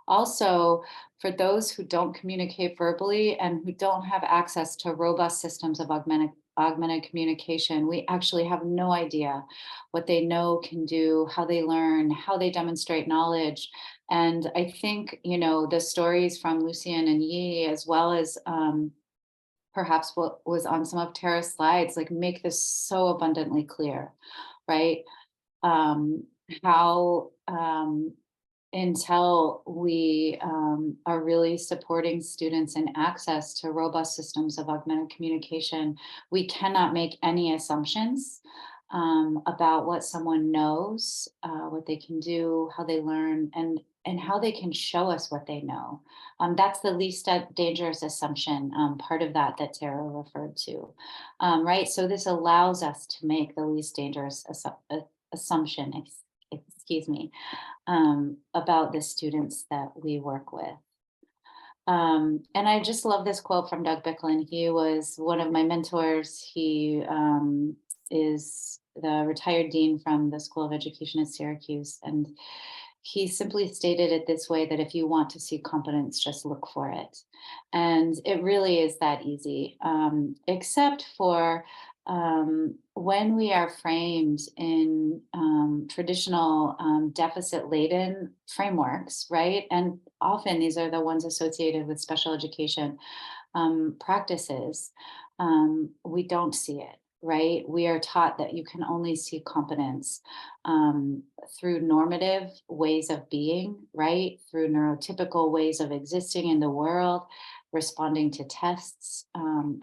also, for those who don't communicate verbally and who don't have access to robust systems of augmented communication, we actually have no idea what they know, can do, how they learn, how they demonstrate knowledge. And I think, the stories from Lucien and Yi, as well as perhaps what was on some of Tara's slides, like make this so abundantly clear, right? How until we are really supporting students in access to robust systems of augmented communication, we cannot make any assumptions about what someone knows, what they can do, how they learn, and how they can show us what they know. That's the least dangerous assumption, part of that Tara referred to, right? So this allows us to make the least dangerous assumption, excuse me, about the students that we work with. And I just love this quote from Doug Bicklin. He was one of my mentors. He is the retired dean from the School of Education at Syracuse. And he simply stated it this way, that if you want to see competence, just look for it. And it really is that easy, except for when we are framed in traditional deficit-laden frameworks, right? And often these are the ones associated with special education practices, we don't see it, right? We are taught that you can only see competence through normative ways of being, right? Through neurotypical ways of existing in the world, responding to tests,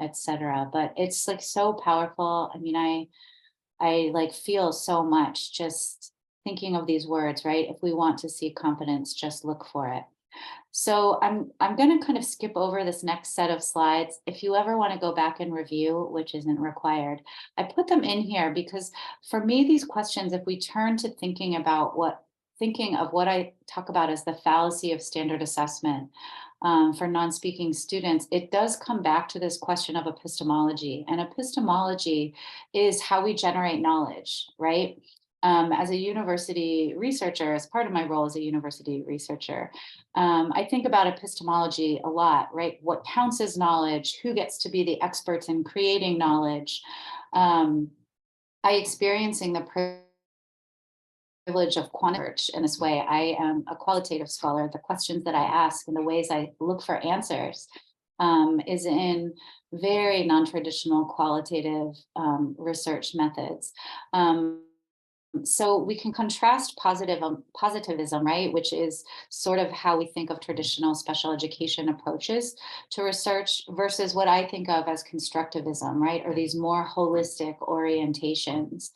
etc. But it's like so powerful. I mean, I like feel so much just thinking of these words, right? If we want to see competence, just look for it. So I'm going to kind of skip over this next set of slides. If you ever want to go back and review, which isn't required, I put them in here because for me, these questions, if we turn to thinking of what I talk about as the fallacy of standard assessment for non-speaking students, it does come back to this question of epistemology. And epistemology is how we generate knowledge, right? As a university researcher, as part of my role as a university researcher, I think about epistemology a lot, right? What counts as knowledge? Who gets to be the experts in creating knowledge? I experiencing the privilege of quantitative research in this way. I am a qualitative scholar. The questions that I ask and the ways I look for answers is in very non-traditional qualitative research methods. So we can contrast positivism, right, which is sort of how we think of traditional special education approaches to research versus what I think of as constructivism, right, or these more holistic orientations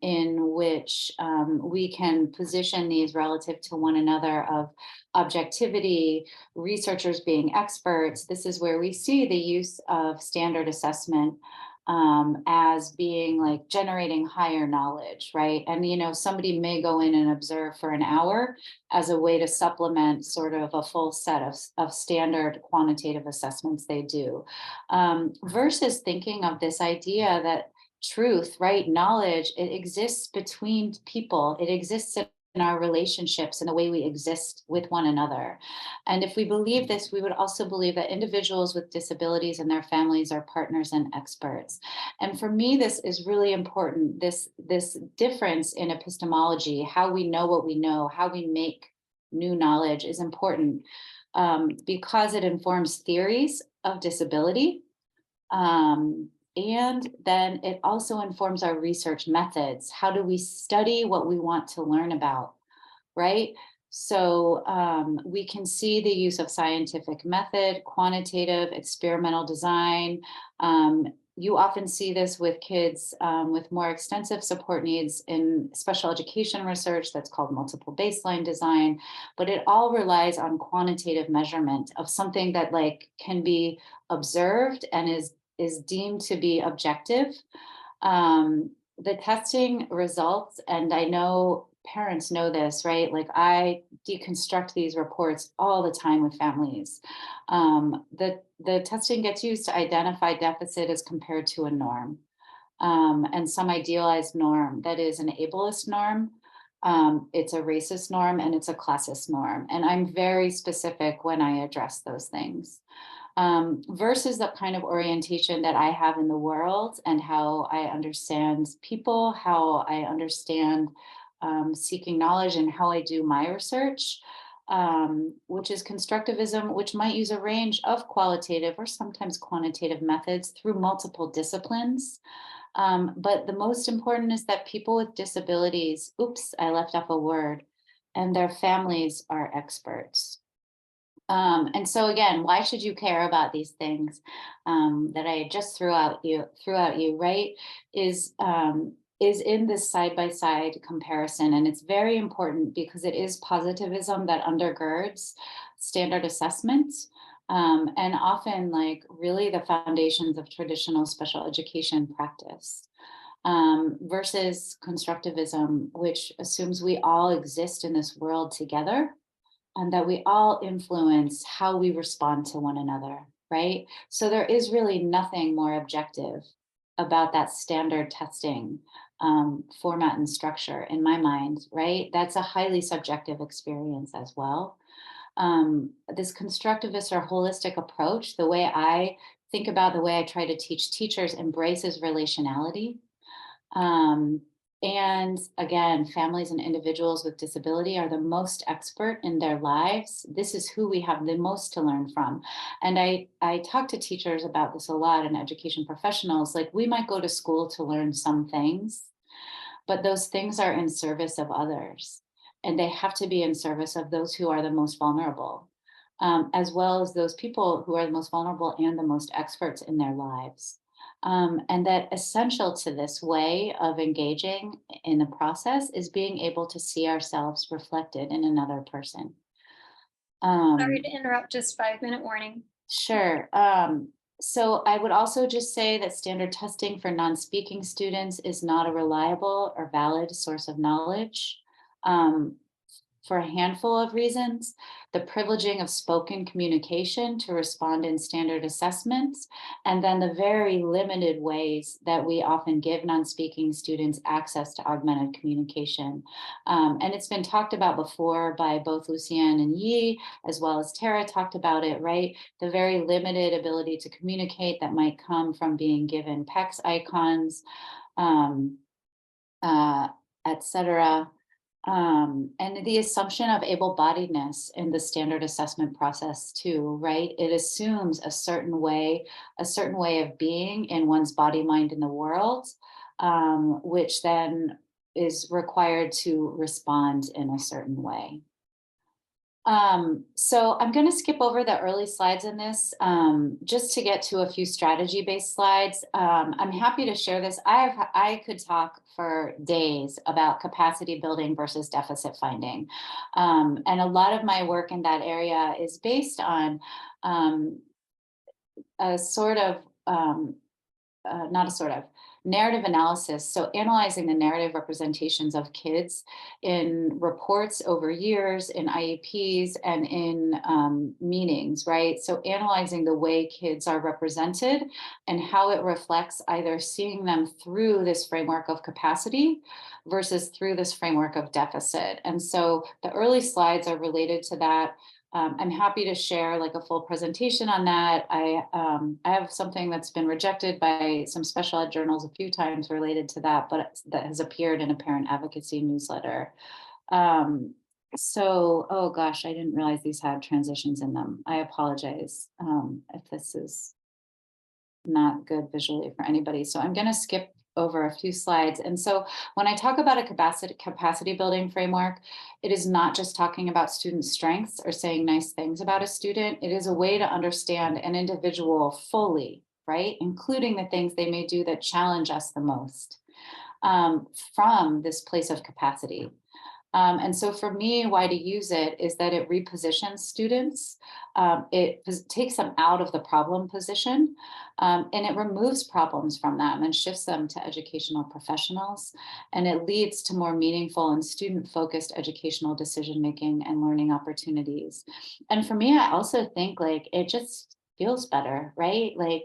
in which we can position these relative to one another of objectivity, researchers being experts. This is where we see the use of standard assessment as being like generating higher knowledge, right? And, you know, somebody may go in and observe for an hour as a way to supplement sort of a full set of standard quantitative assessments they do, versus thinking of this idea that truth, right, knowledge, it exists between people. It exists in our relationships and the way we exist with one another. And if we believe this, we would also believe that individuals with disabilities and their families are partners and experts. And for me, this is really important. This difference in epistemology, how we know what we know, how we make new knowledge is important because it informs theories of disability. And then it also informs our research methods. How do we study what we want to learn about, right? So we can see the use of scientific method, quantitative, experimental design. You often see this with kids with more extensive support needs in special education research that's called multiple baseline design, but it all relies on quantitative measurement of something that like can be observed and is deemed to be objective. The testing results, and I know parents know this, right? Like I deconstruct these reports all the time with families. The testing gets used to identify deficit as compared to a norm, and some idealized norm that is an ableist norm. It's a racist norm and it's a classist norm. And I'm very specific when I address those things. Versus the kind of orientation that I have in the world and how I understand people, how I understand seeking knowledge and how I do my research. which is constructivism, which might use a range of qualitative or sometimes quantitative methods through multiple disciplines. But the most important is that people with disabilities, oops, I left off a word, and their families are experts. And so again, why should you care about these things that I just threw out you, right? Is in this side-by-side comparison. And it's very important because it is positivism that undergirds standard assessments. And often like really the foundations of traditional special education practice. Versus constructivism, which assumes we all exist in this world together and that we all influence how we respond to one another, right? So there is really nothing more objective about that standard testing format and structure in my mind, right? That's a highly subjective experience as well. This constructivist or holistic approach, the way I think about, the way I try to teach teachers, embraces relationality. And again, families and individuals with disability are the most expert in their lives. This is who we have the most to learn from. And I talk to teachers about this a lot, and education professionals, like we might go to school to learn some things, but those things are in service of others. And they have to be in service of those who are the most vulnerable, as well as those people who are the most vulnerable and the most experts in their lives. And that essential to this way of engaging in the process is being able to see ourselves reflected in another person. Sorry to interrupt, just 5-minute warning. Sure. So I would also just say that standard testing for non-speaking students is not a reliable or valid source of knowledge. For a handful of reasons, the privileging of spoken communication to respond in standard assessments, and then the very limited ways that we often give non-speaking students access to augmented communication. And it's been talked about before by both Lucienne and Yi, as well as Tara talked about it, right? The very limited ability to communicate that might come from being given PECS icons, etc. And the assumption of able-bodiedness in the standard assessment process too, right? It assumes a certain way of being in one's body, mind, in the world, which then is required to respond in a certain way. So I'm going to skip over the early slides in this just to get to a few strategy-based slides. I'm happy to share this. I could talk for days about capacity building versus deficit finding. And a lot of my work in that area is based on a sort of, narrative analysis. So analyzing the narrative representations of kids in reports over years, in IEPs, and in meetings, right? So analyzing the way kids are represented and how it reflects either seeing them through this framework of capacity versus through this framework of deficit. And so the early slides are related to that. I'm happy to share like a full presentation on that. I have something that's been rejected by some special ed journals a few times related to that, but that has appeared in a parent advocacy newsletter. So, oh gosh, I didn't realize these had transitions in them. I apologize if this is not good visually for anybody. So I'm going to skip over a few slides. And so when I talk about a capacity building framework, it is not just talking about student strengths or saying nice things about a student. It is a way to understand an individual fully, right? Including the things they may do that challenge us the most from this place of capacity. And so for me, why to use it is that it repositions students. It takes them out of the problem position, and it removes problems from them and shifts them to educational professionals. And it leads to more meaningful and student-focused educational decision-making and learning opportunities. And for me, I also think like it just feels better, right? Like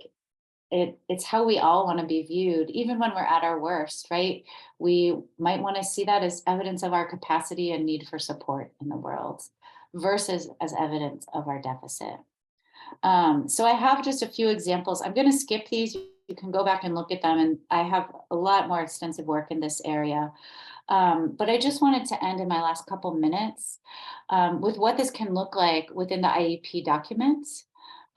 it's how we all want to be viewed, even when we're at our worst, right? We might want to see that as evidence of our capacity and need for support in the world versus as evidence of our deficit. So I have just a few examples. I'm going to skip these. You can go back and look at them. And I have a lot more extensive work in this area. But I just wanted to end in my last couple minutes with what this can look like within the IEP documents.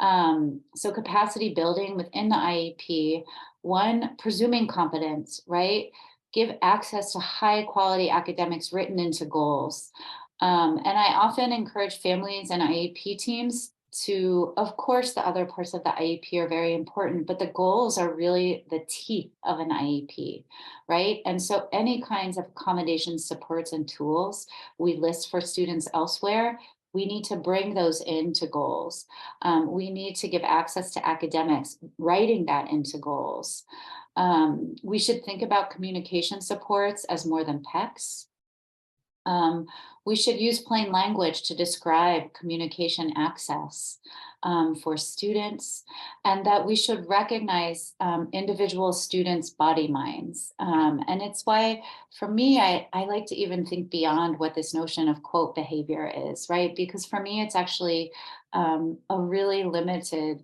So capacity building within the IEP, one, presuming competence, right? Give access to high quality academics written into goals. And I often encourage families and IEP teams to, of course, the other parts of the IEP are very important, but the goals are really the teeth of an IEP, right? And so any kinds of accommodations, supports, and tools we list for students elsewhere, we need to bring those into goals. We need to give access to academics, writing that into goals. We should think about communication supports as more than PECs. We should use plain language to describe communication access for students, and that we should recognize individual students' body minds. And it's why, for me, I like to even think beyond what this notion of quote behavior is, right? Because for me, it's actually a really limited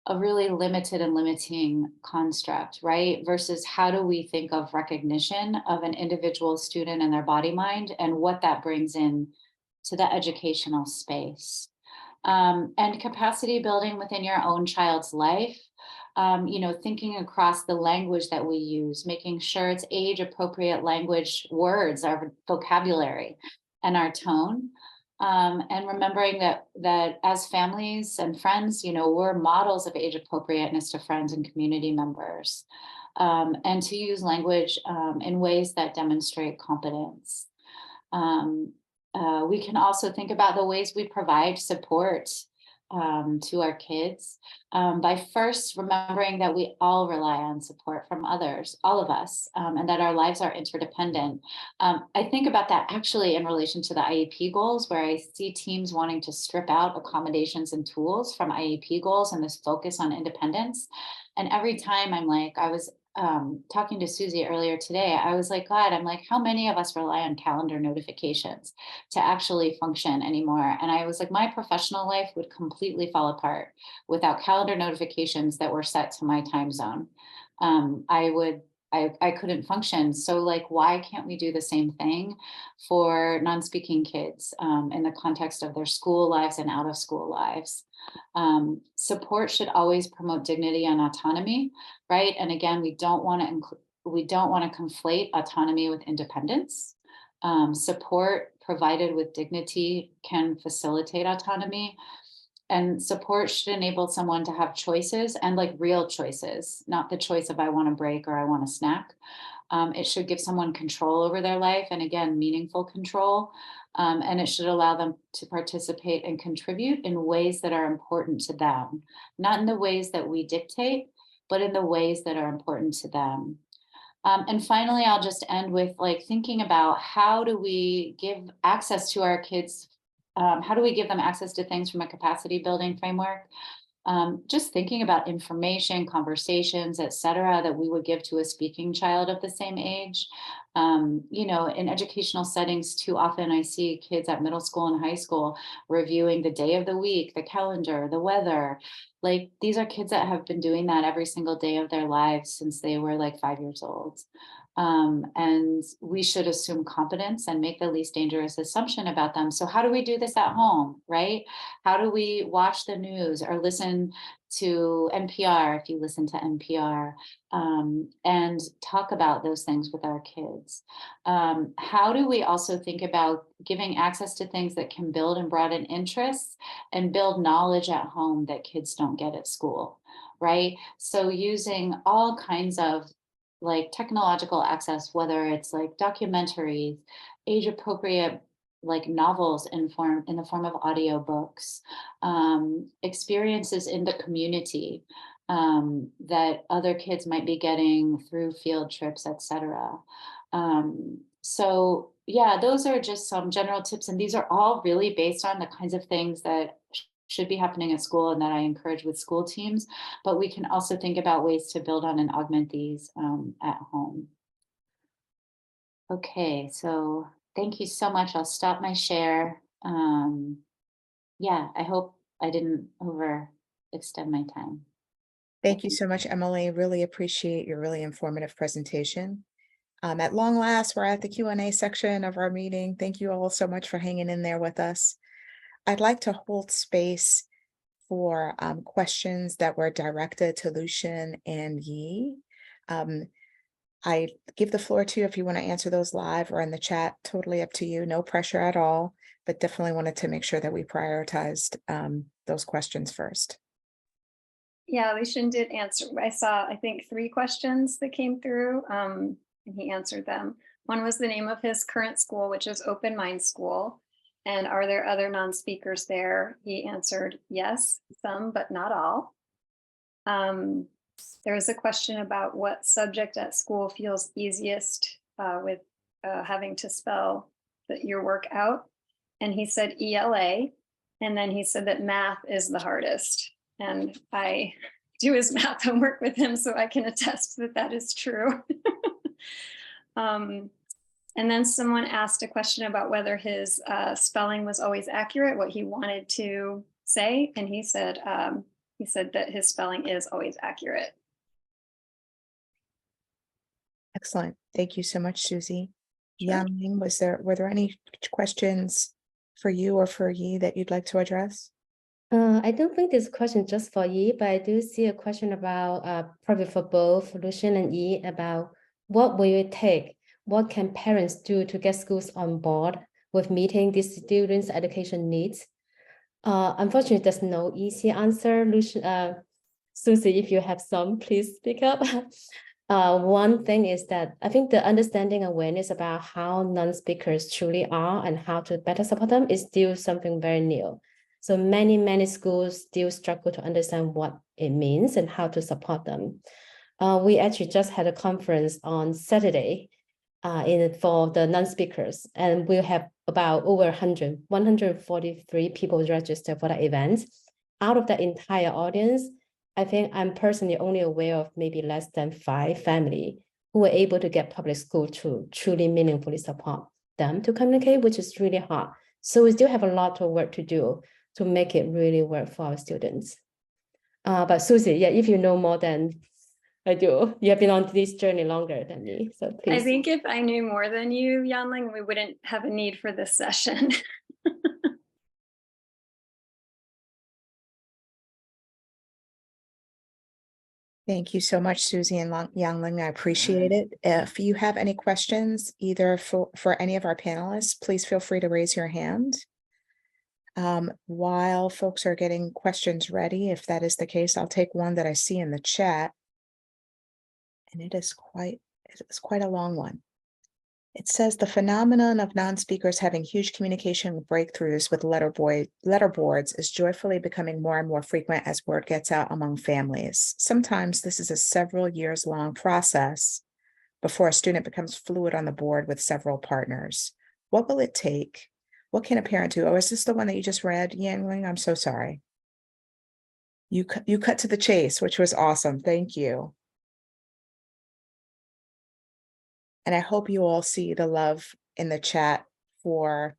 and limiting construct, right? Versus how do we think of recognition of an individual student and their body mind and what that brings in to the educational space. And capacity building within your own child's life, thinking across the language that we use, making sure it's age appropriate language, words, our vocabulary and our tone. And remembering that as families and friends, we're models of age appropriateness to friends and community members, and to use language in ways that demonstrate competence. We can also think about the ways we provide support to our kids by first remembering that we all rely on support from others, all of us, and that our lives are interdependent. I think about that actually in relation to the IEP goals, where I see teams wanting to strip out accommodations and tools from IEP goals and this focus on independence. And every time I was talking to Susie earlier today, I was like, God, how many of us rely on calendar notifications to actually function anymore? And I was like, my professional life would completely fall apart without calendar notifications that were set to my time zone. I couldn't function. So why can't we do the same thing for non-speaking kids in the context of their school lives and out of school lives? Support should always promote dignity and autonomy, right? And again, we don't want to conflate autonomy with independence. Support provided with dignity can facilitate autonomy, and support should enable someone to have choices, and real choices, not the choice of I want a break or I want a snack. It should give someone control over their life, and again, meaningful control. And it should allow them to participate and contribute in ways that are important to them, not in the ways that we dictate, but in the ways that are important to them. And finally, I'll just end with thinking about how do we give access to our kids? How do we give them access to things from a capacity building framework? Just thinking about information, conversations, et cetera, that we would give to a speaking child of the same age. In educational settings, too often I see kids at middle school and high school reviewing the day of the week, the calendar, the weather. These are kids that have been doing that every single day of their lives since they were 5 years old. And we should assume competence and make the least dangerous assumption about them. So how do we do this at home, right? How do we watch the news or listen to NPR, if you listen to NPR, and talk about those things with our kids? How do we also think about giving access to things that can build and broaden interests and build knowledge at home that kids don't get at school, right? So using all kinds of technological access, whether it's documentaries, age appropriate novels in the form of audiobooks, experiences in the community that other kids might be getting through field trips, etc. So yeah, those are just some general tips, and these are all really based on the kinds of things that should be happening at school and that I encourage with school teams, but we can also think about ways to build on and augment these at home. Okay, so thank you so much. I'll stop my share. Yeah, I hope I didn't overextend my time. Thank you so much, Emily. Really appreciate your really informative presentation. At long last, we're at the Q&A section of our meeting. Thank you all so much for hanging in there with us. I'd like to hold space for questions that were directed to Lucian and Yi. I give the floor to you if you want to answer those live or in the chat, totally up to you, no pressure at all, but definitely wanted to make sure that we prioritized those questions first. Yeah, Lucian did answer. I saw, I think, 3 questions that came through, and he answered them. One was the name of his current school, which is Open Mind School. And are there other non-speakers there? He answered, yes, some, but not all. There was a question about what subject at school feels easiest with having to spell your work out. And he said ELA. And then he said that math is the hardest. And I do his math homework with him, so I can attest that that is true. And then someone asked a question about whether his spelling was always accurate, what he wanted to say. And he said that his spelling is always accurate. Excellent. Thank you so much, Susie. Sure. Yang, were there any questions for you or for Yi that you'd like to address? I don't think this question is just for Yi, but I do see a question about probably for both Lucian and Yi about what will it take? What can parents do to get schools on board with meeting these students' education needs? Unfortunately, there's no easy answer. Lucian, Susie, if you have some, please speak up. One thing is that I think the understanding awareness about how non-speakers truly are and how to better support them is still something very new. So many schools still struggle to understand what it means and how to support them. We actually just had a conference on Saturday for the non-speakers, and we'll have about over 143 people registered for the event. Out of the entire audience, I think I'm personally only aware of maybe less than 5 families who were able to get public school to truly meaningfully support them to communicate, which is really hard. So we still have a lot of work to do to make it really work for our students. But Susie, yeah, if you know more than I do, you have been on this journey longer than me, so please. I think if I knew more than you, Yanling, we wouldn't have a need for this session. Thank you so much, Susie and Yangling. I appreciate it. If you have any questions, either for any of our panelists, please feel free to raise your hand. While folks are getting questions ready, if that is the case, I'll take one that I see in the chat. And it's quite a long one. It says the phenomenon of non-speakers having huge communication breakthroughs with letter boards is joyfully becoming more and more frequent as word gets out among families. Sometimes this is a several years long process before a student becomes fluid on the board with several partners. What will it take? What can a parent do? Oh, is this the one that you just read, Yangling? I'm so sorry. You cut to the chase, which was awesome. Thank you. And I hope you all see the love in the chat for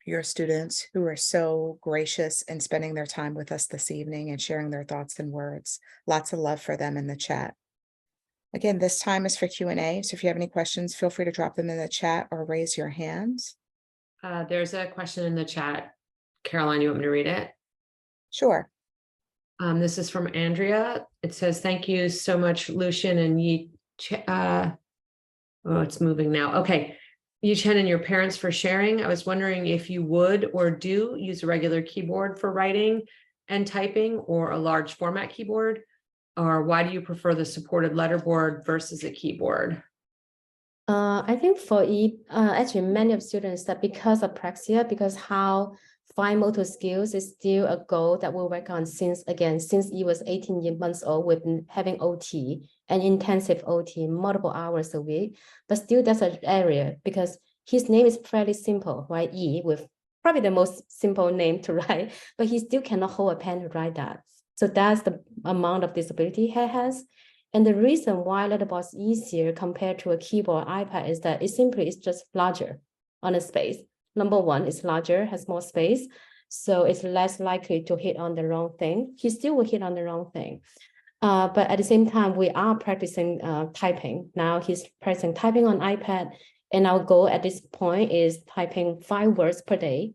your students who are so gracious in spending their time with us this evening and sharing their thoughts and words. Lots of love for them in the chat. Again, this time is for Q&A. So if you have any questions, feel free to drop them in the chat or raise your hands. There's a question in the chat. Caroline, you want me to read it? Sure. This is from Andrea. It says, thank you so much, Lucian and Yi. Oh, it's moving now. Okay. Yi Chen and your parents for sharing. I was wondering if you would or do use a regular keyboard for writing and typing or a large format keyboard, or why do you prefer the supported letterboard versus a keyboard? I think for actually many of students that because of praxia, because how fine motor skills is still a goal that we'll work on since he was 18 months old, we've been having OT and intensive OT multiple hours a week, but still that's an area because his name is fairly simple, right? E with probably the most simple name to write, but he still cannot hold a pen to write that. So that's the amount of disability he has. And the reason why letterboard is easier compared to a keyboard iPad is that it's just larger on a space. Number one, it's larger, has more space, so it's less likely to hit on the wrong thing. He still will hit on the wrong thing. But at the same time, we are practicing typing. Now he's practicing typing on iPad, and our goal at this point is typing 5 words per day.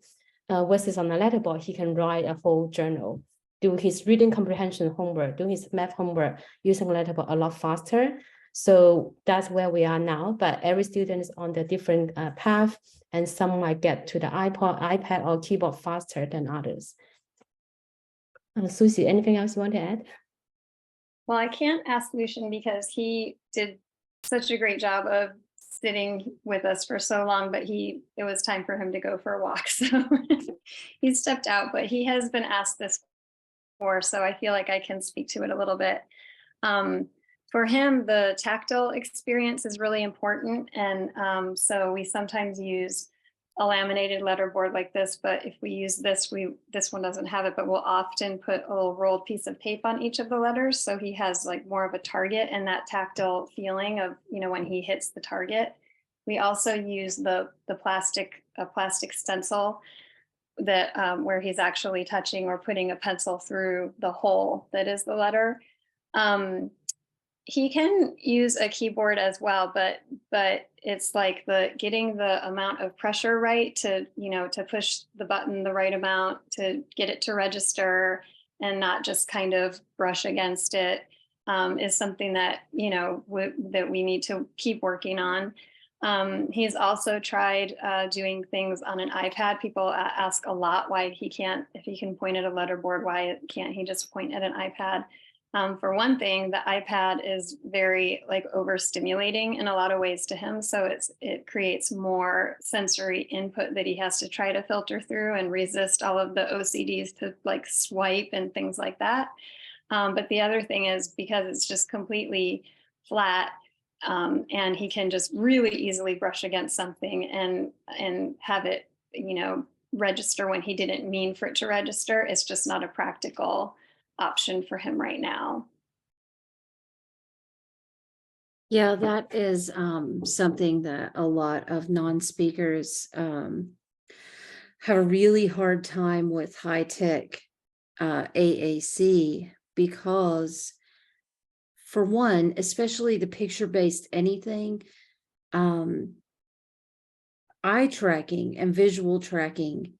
Versus on a letterboard, he can write a whole journal, do his reading comprehension homework, do his math homework using letterboard a lot faster. So that's where we are now, but every student is on the different path, and some might get to the iPad or keyboard faster than others. Susie, anything else you want to add? Well, I can't ask Lucian because he did such a great job of sitting with us for so long, but it was time for him to go for a walk. So he stepped out, but he has been asked this before, so I feel like I can speak to it a little bit. For him, the tactile experience is really important. And so we sometimes use a laminated letterboard like this, but if we use this, this one doesn't have it, but we'll often put a little rolled piece of tape on each of the letters. So he has like more of a target and that tactile feeling of, when he hits the target. We also use the plastic stencil that where he's actually touching or putting a pencil through the hole that is the letter. He can use a keyboard as well, but it's like getting the amount of pressure right to push the button the right amount to get it to register and not just kind of brush against it is something that that we need to keep working on. He's also tried doing things on an iPad. People ask a lot why he can't, if he can point at a letterboard, why can't he just point at an iPad? For one thing, the iPad is very overstimulating in a lot of ways to him. So it creates more sensory input that he has to try to filter through and resist all of the OCDs to swipe and things like that. But the other thing is because it's just completely flat and he can just really easily brush against something and have it, register when he didn't mean for it to register. It's just not a practical option for him right now. Yeah, that is something that a lot of non-speakers have a really hard time with high-tech AAC because, for one, especially the picture-based anything, eye tracking and visual tracking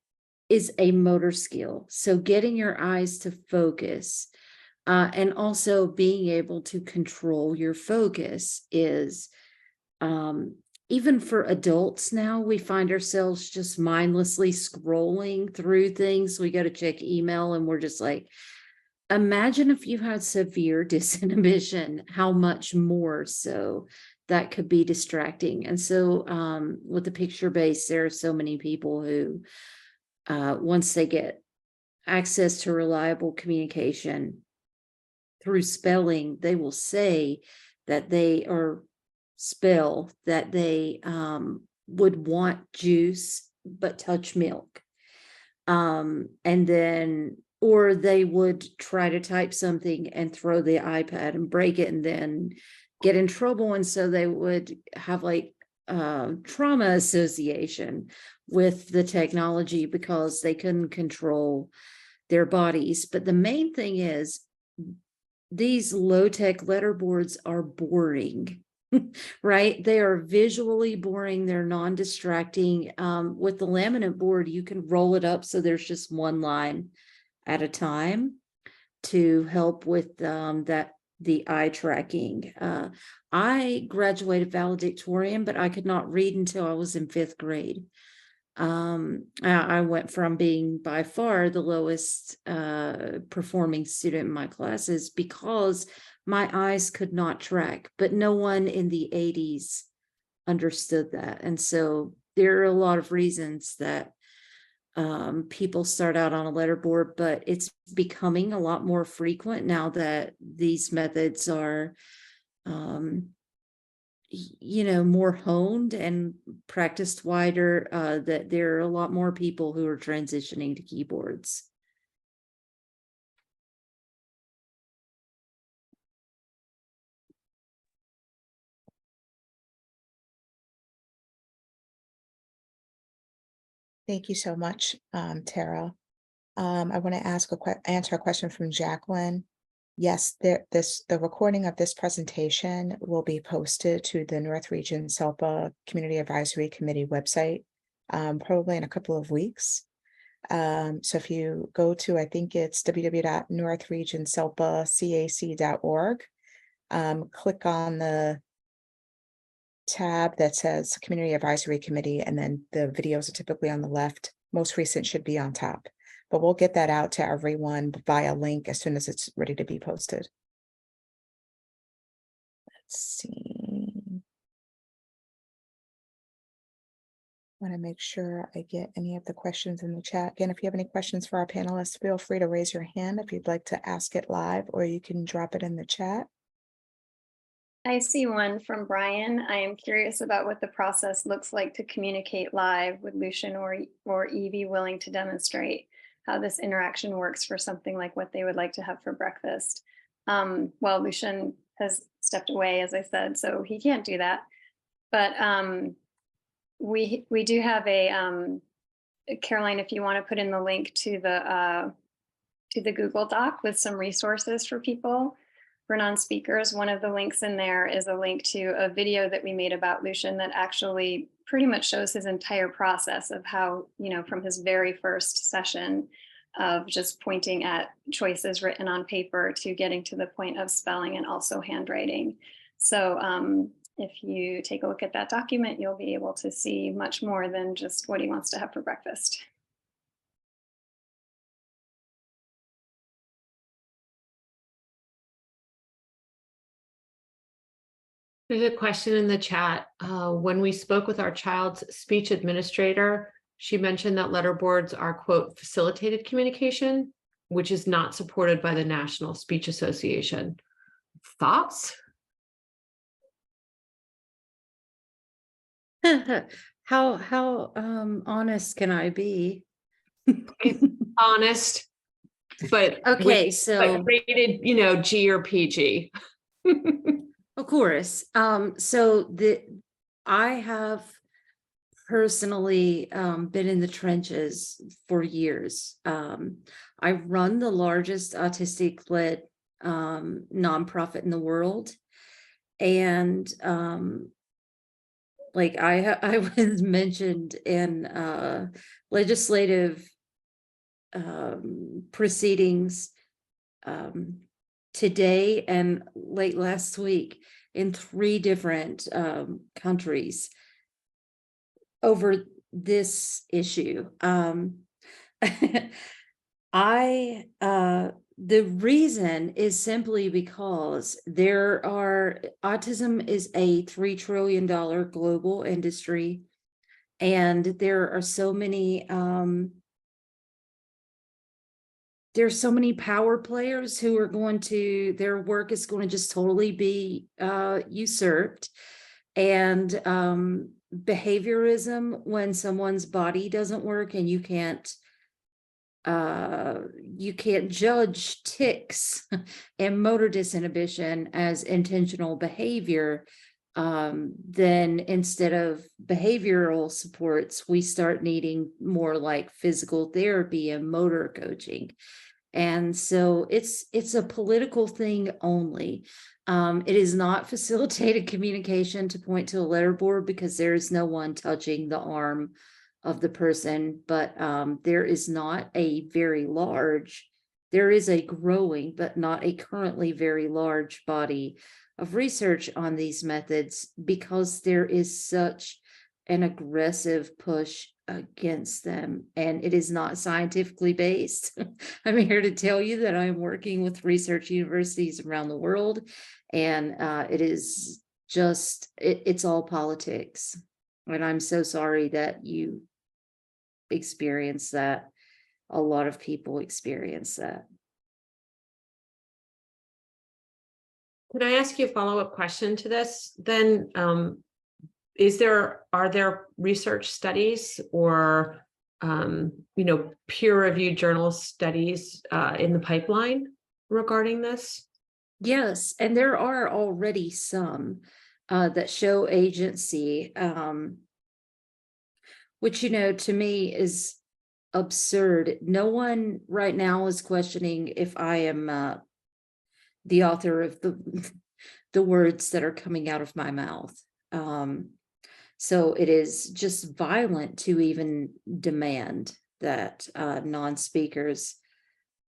is a motor skill. So getting your eyes to focus and also being able to control your focus is, even for adults now, we find ourselves just mindlessly scrolling through things. We go to check email and we're just like, imagine if you had severe disinhibition, how much more so that could be distracting. And so with the picture base, there are so many people who once they get access to reliable communication through spelling, they will say that they spell that they would want juice but touch milk. And then, or they would try to type something and throw the iPad and break it and then get in trouble. And so they would have trauma association with the technology because they couldn't control their bodies. But the main thing is these low-tech letterboards are boring, right? They are visually boring. They're non-distracting. With the laminate board, you can roll it up so there's just one line at a time to help with the eye tracking. I graduated valedictorian, but I could not read until I was in 5th grade. I went from being by far the lowest performing student in my classes because my eyes could not track, but no one in the 80s understood that. And so there are a lot of reasons that people start out on a letterboard, but it's becoming a lot more frequent now that these methods are more honed and practiced wider, that there are a lot more people who are transitioning to keyboards. Thank you so much, Tara. I want to answer a question from Jacqueline. Yes, the recording of this presentation will be posted to the North Region SELPA Community Advisory Committee website, probably in a couple of weeks. So if you go to, I think it's www.northregionselpacac.org, click on the tab that says Community Advisory Committee, and then the videos are typically on the left. Most recent should be on top, but we'll get that out to everyone via link as soon as it's ready to be posted. Let's see. Want to make sure I get any of the questions in the chat. Again, if you have any questions for our panelists, feel free to raise your hand if you'd like to ask it live, or you can drop it in the chat. I see one from Brian. I am curious about what the process looks like to communicate live with Lucian or Evie willing to demonstrate how this interaction works for something like what they would like to have for breakfast. Well, Lucian has stepped away, as I said, so he can't do that. But we do have a Caroline, if you want to put in the link to the Google Doc with some resources for people, for non-speakers. One of the links in there is a link to a video that we made about Lucian that actually pretty much shows his entire process of how, from his very first session of just pointing at choices written on paper to getting to the point of spelling and also handwriting. So if you take a look at that document, you'll be able to see much more than just what he wants to have for breakfast. There's a question in the chat. When we spoke with our child's speech administrator, she mentioned that letterboards are, quote, facilitated communication, which is not supported by the National Speech Association. Thoughts? How honest can I be? Honest, but Okay, but so rated, G or PG. of course. I have personally been in the trenches for years. I run the largest autistic-led nonprofit in the world, and like I was mentioned in legislative proceedings today and late last week in 3 different countries over this issue. The reason is simply because autism is a $3 trillion global industry, and there are so many there's so many power players who are their work is going to just totally be usurped. And behaviorism, when someone's body doesn't work and you can't judge tics and motor disinhibition as intentional behavior, then instead of behavioral supports, we start needing more like physical therapy and motor coaching. And so it's a political thing only. It is not facilitated communication to point to a letterboard, because there is no one touching the arm of the person. But there is a growing, but not a currently very large body of research on these methods, because there is such an aggressive push against them, and it is not scientifically based. I'm here to tell you that I'm working with research universities around the world, and it is just, it's all politics. And I'm so sorry that you experience that. A lot of people experience that. Could I ask you a follow-up question to this? Then, are there research studies or, peer-reviewed journal studies in the pipeline regarding this? Yes, and there are already some that show agency, which, to me is absurd. No one right now is questioning if I am the author of the words that are coming out of my mouth. So it is just violent to even demand that non-speakers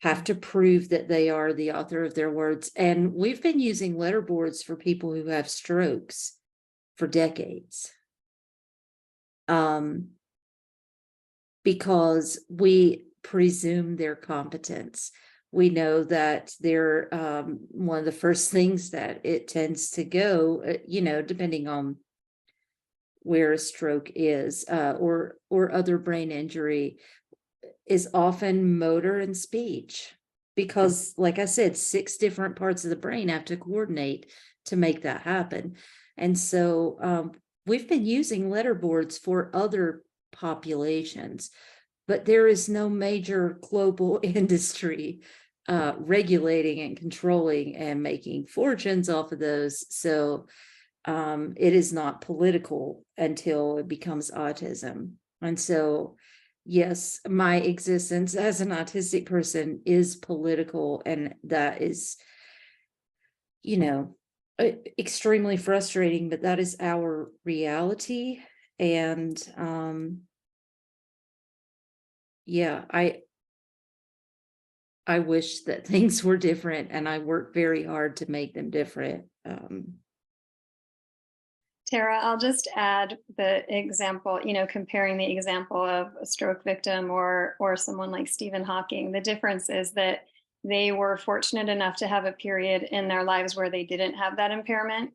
have to prove that they are the author of their words. And we've been using letterboards for people who have strokes for decades. Because we presume their competence. We know that they're one of the first things that it tends to go, depending on where a stroke is, or other brain injury, is often motor and speech. Because, like I said, 6 different parts of the brain have to coordinate to make that happen. And so we've been using letterboards for other populations, but there is no major global industry regulating and controlling and making fortunes off of those. So it is not political until it becomes autism. And so, yes, my existence as an autistic person is political, and that is, extremely frustrating, but that is our reality. And yeah, I wish that things were different, and I work very hard to make them different. Tara, I'll just add the example, comparing the example of a stroke victim or someone like Stephen Hawking. The difference is that they were fortunate enough to have a period in their lives where they didn't have that impairment.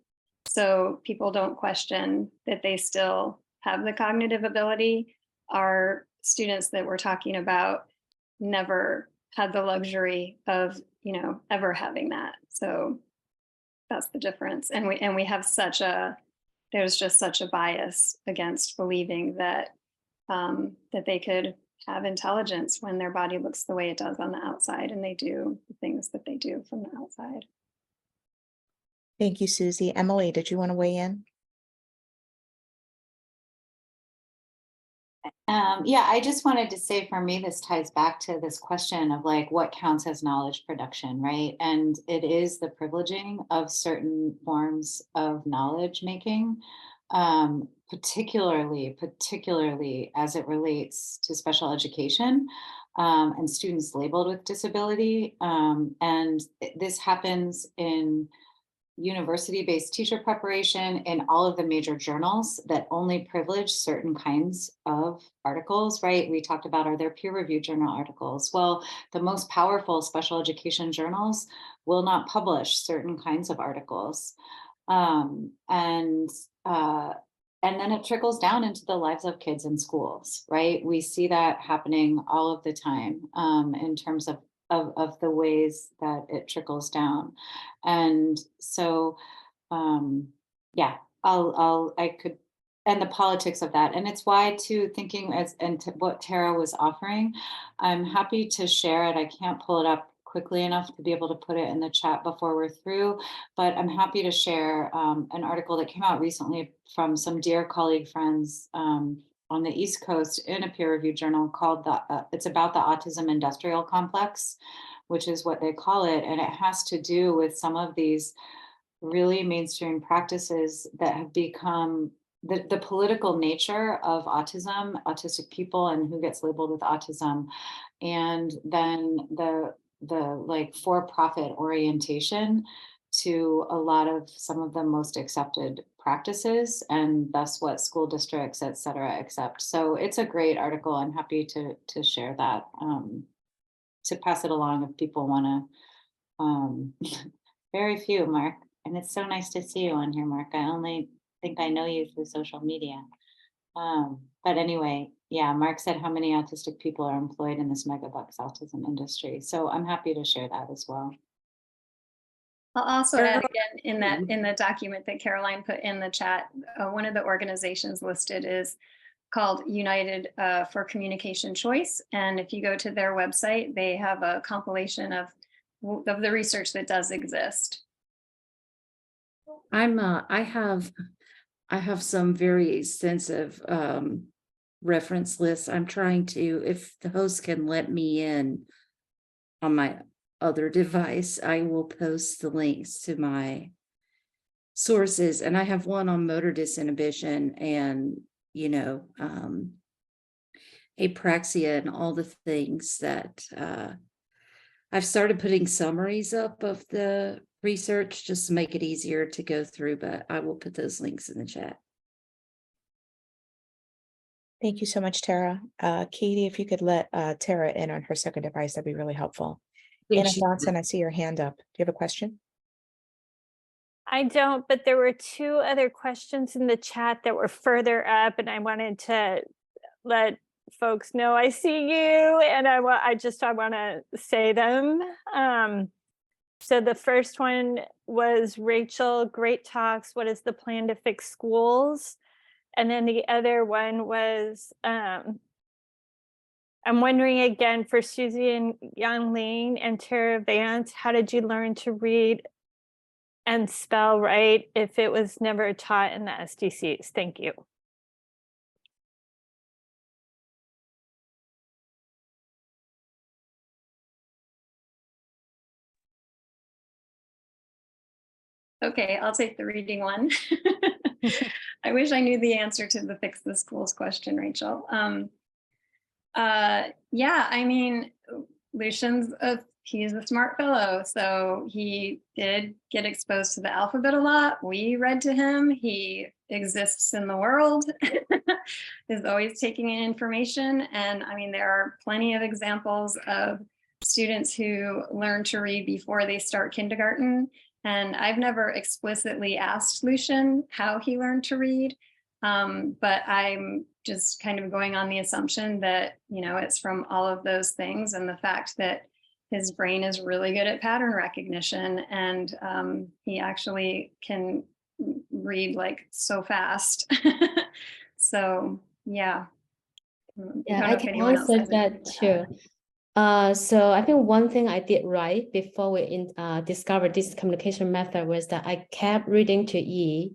So people don't question that they still have the cognitive ability. Our students that we're talking about never had the luxury of, ever having that. So that's the difference. And we have there's just such a bias against believing that that they could have intelligence when their body looks the way it does on the outside, and they do the things that they do from the outside. Thank you, Susie. Emily, did you want to weigh in? Yeah, I just wanted to say, for me, this ties back to this question of like what counts as knowledge production, right? And it is the privileging of certain forms of knowledge making, particularly as it relates to special education and students labeled with disability. And this happens in university-based teacher preparation in all of the major journals that only privilege certain kinds of articles, right? We talked about, are there peer-reviewed journal articles? Well, the most powerful special education journals will not publish certain kinds of articles. And then it trickles down into the lives of kids in schools, right? We see that happening all of the time in terms of the ways that it trickles down. And so, yeah, and the politics of that. And it's why, too, thinking what Tara was offering, I'm happy to share it. I can't pull it up quickly enough to be able to put it in the chat before we're through, but I'm happy to share an article that came out recently from some dear colleague friends on the East Coast in a peer-reviewed journal called it's about the autism industrial complex, which is what they call it. And it has to do with some of these really mainstream practices that have become the political nature of autism, autistic people, and who gets labeled with autism. And then the like for-profit orientation to a lot of some of the most accepted practices, and thus what school districts, et cetera, accept. So it's a great article. I'm happy to share that, to pass it along if people want to. Very few, Mark. And it's so nice to see you on here, Mark. I only think I know you through social media. But anyway, yeah, Mark said how many autistic people are employed in this megabucks autism industry. So I'm happy to share that as well. I'll also add again in the document that Caroline put in the chat, one of the organizations listed is called United for Communication Choice. And if you go to their website, they have a compilation of the research that does exist. I have some very extensive reference lists. I'm trying to, if the host can let me in on my other device, I will post the links to my sources, and I have one on motor disinhibition and, apraxia and all the things that I've started putting summaries up of the research just to make it easier to go through, but I will put those links in the chat. Thank you so much, Tara. Katie, if you could let Tara in on her second device, that'd be really helpful. Anna Johnson, I see your hand up. Do you have a question? I don't, but there were two other questions in the chat that were further up, and I wanted to let folks know I see you, and I want to say them. So the first one was Rachel, great talks. What is the plan to fix schools? And then the other one was, I'm wondering again for Susie and Yang and Tara Vance, how did you learn to read and spell right if it was never taught in the SDCs? Thank you. Okay, I'll take the reading one. I wish I knew the answer to the fix the schools question, Rachel. Yeah, I mean, Lucian's he's a smart fellow, so he did get exposed to the alphabet a lot. We read to him. He exists in the world, is always taking in information. And I mean, there are plenty of examples of students who learn to read before they start kindergarten. And I've never explicitly asked Lucian how he learned to read, but I'm just kind of going on the assumption that, it's from all of those things and the fact that his brain is really good at pattern recognition, and he actually can read like so fast. So, yeah. Yeah, I can answer that too. So I think one thing I did right before we discovered this communication method was that I kept reading to E,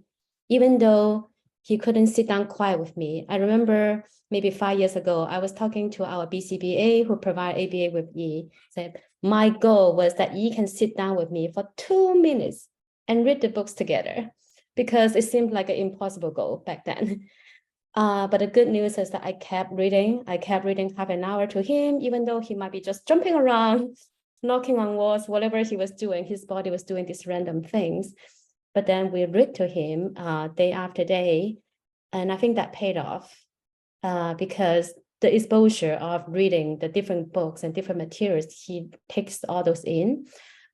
even though he couldn't sit down quiet with me. I remember maybe 5 years ago, I was talking to our BCBA who provide ABA with E, said, my goal was that E can sit down with me for 2 minutes and read the books together, because it seemed like an impossible goal back then. But the good news is that I kept reading half an hour to him, even though he might be just jumping around, knocking on walls, whatever he was doing, his body was doing these random things. But then we read to him day after day. And I think that paid off because the exposure of reading the different books and different materials, he takes all those in.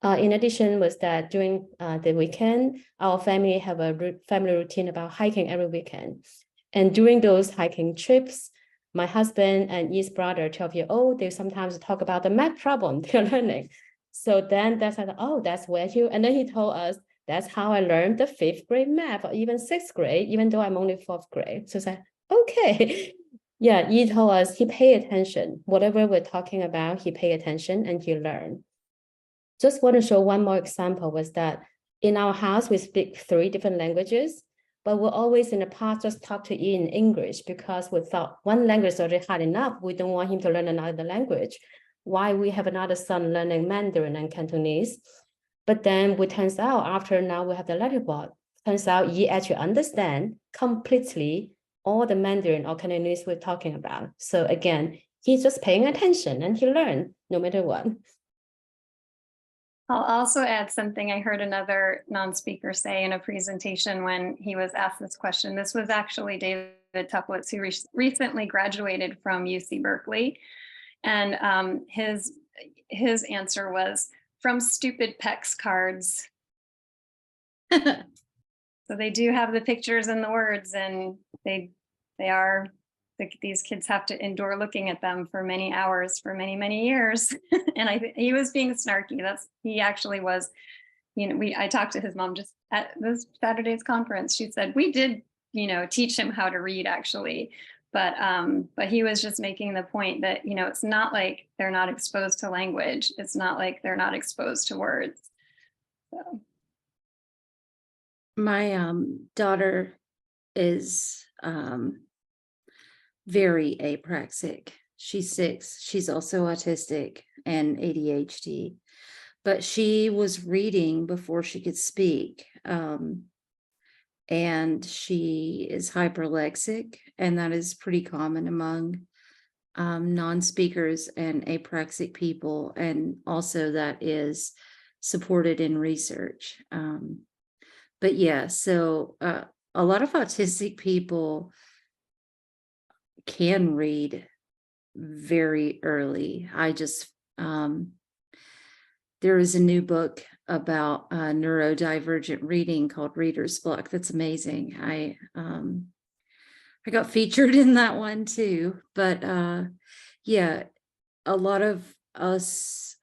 In addition was that during the weekend, our family have a family routine about hiking every weekend. And during those hiking trips, my husband and his brother, 12-year-old, they sometimes talk about the math problem they're learning. So then that's like, oh, that's where you, and then he told us, that's how I learned the 5th grade math, or even 6th grade, even though I'm only 4th grade. So it's like, okay. Yeah, he told us he paid attention. Whatever we're talking about, he paid attention and he learned. Just want to show one more example was that in our house, we speak 3 different languages. But we're always in the past just talk to you in English because we thought one language is already hard enough. We don't want him to learn another language. Why we have another son learning Mandarin and Cantonese. But then it turns out after now we have the letterboard, turns out he actually understand completely all the Mandarin or Cantonese we're talking about. So again, he's just paying attention and he learned no matter what. I'll also add something I heard another non-speaker say in a presentation when he was asked this question. This was actually David Tuplitz, who recently graduated from UC Berkeley. And his answer was, from stupid PEX cards. So they do have the pictures and the words, and they are, these kids have to endure looking at them for many hours for many, many years. And he was being snarky. He actually was, I talked to his mom just at this Saturday's conference. She said, we did, teach him how to read actually. But he was just making the point that, it's not like they're not exposed to language. It's not like they're not exposed to words. So. My daughter is very apraxic. She's 6. She's also autistic and ADHD. but she was reading before she could speak. And she is hyperlexic, and that is pretty common among non-speakers and apraxic people, and also that is supported in research. But yeah, so a lot of autistic people can read very early. I just there is a new book about neurodivergent reading called Reader's Block. That's amazing. I got featured in that one too. But yeah, a lot of us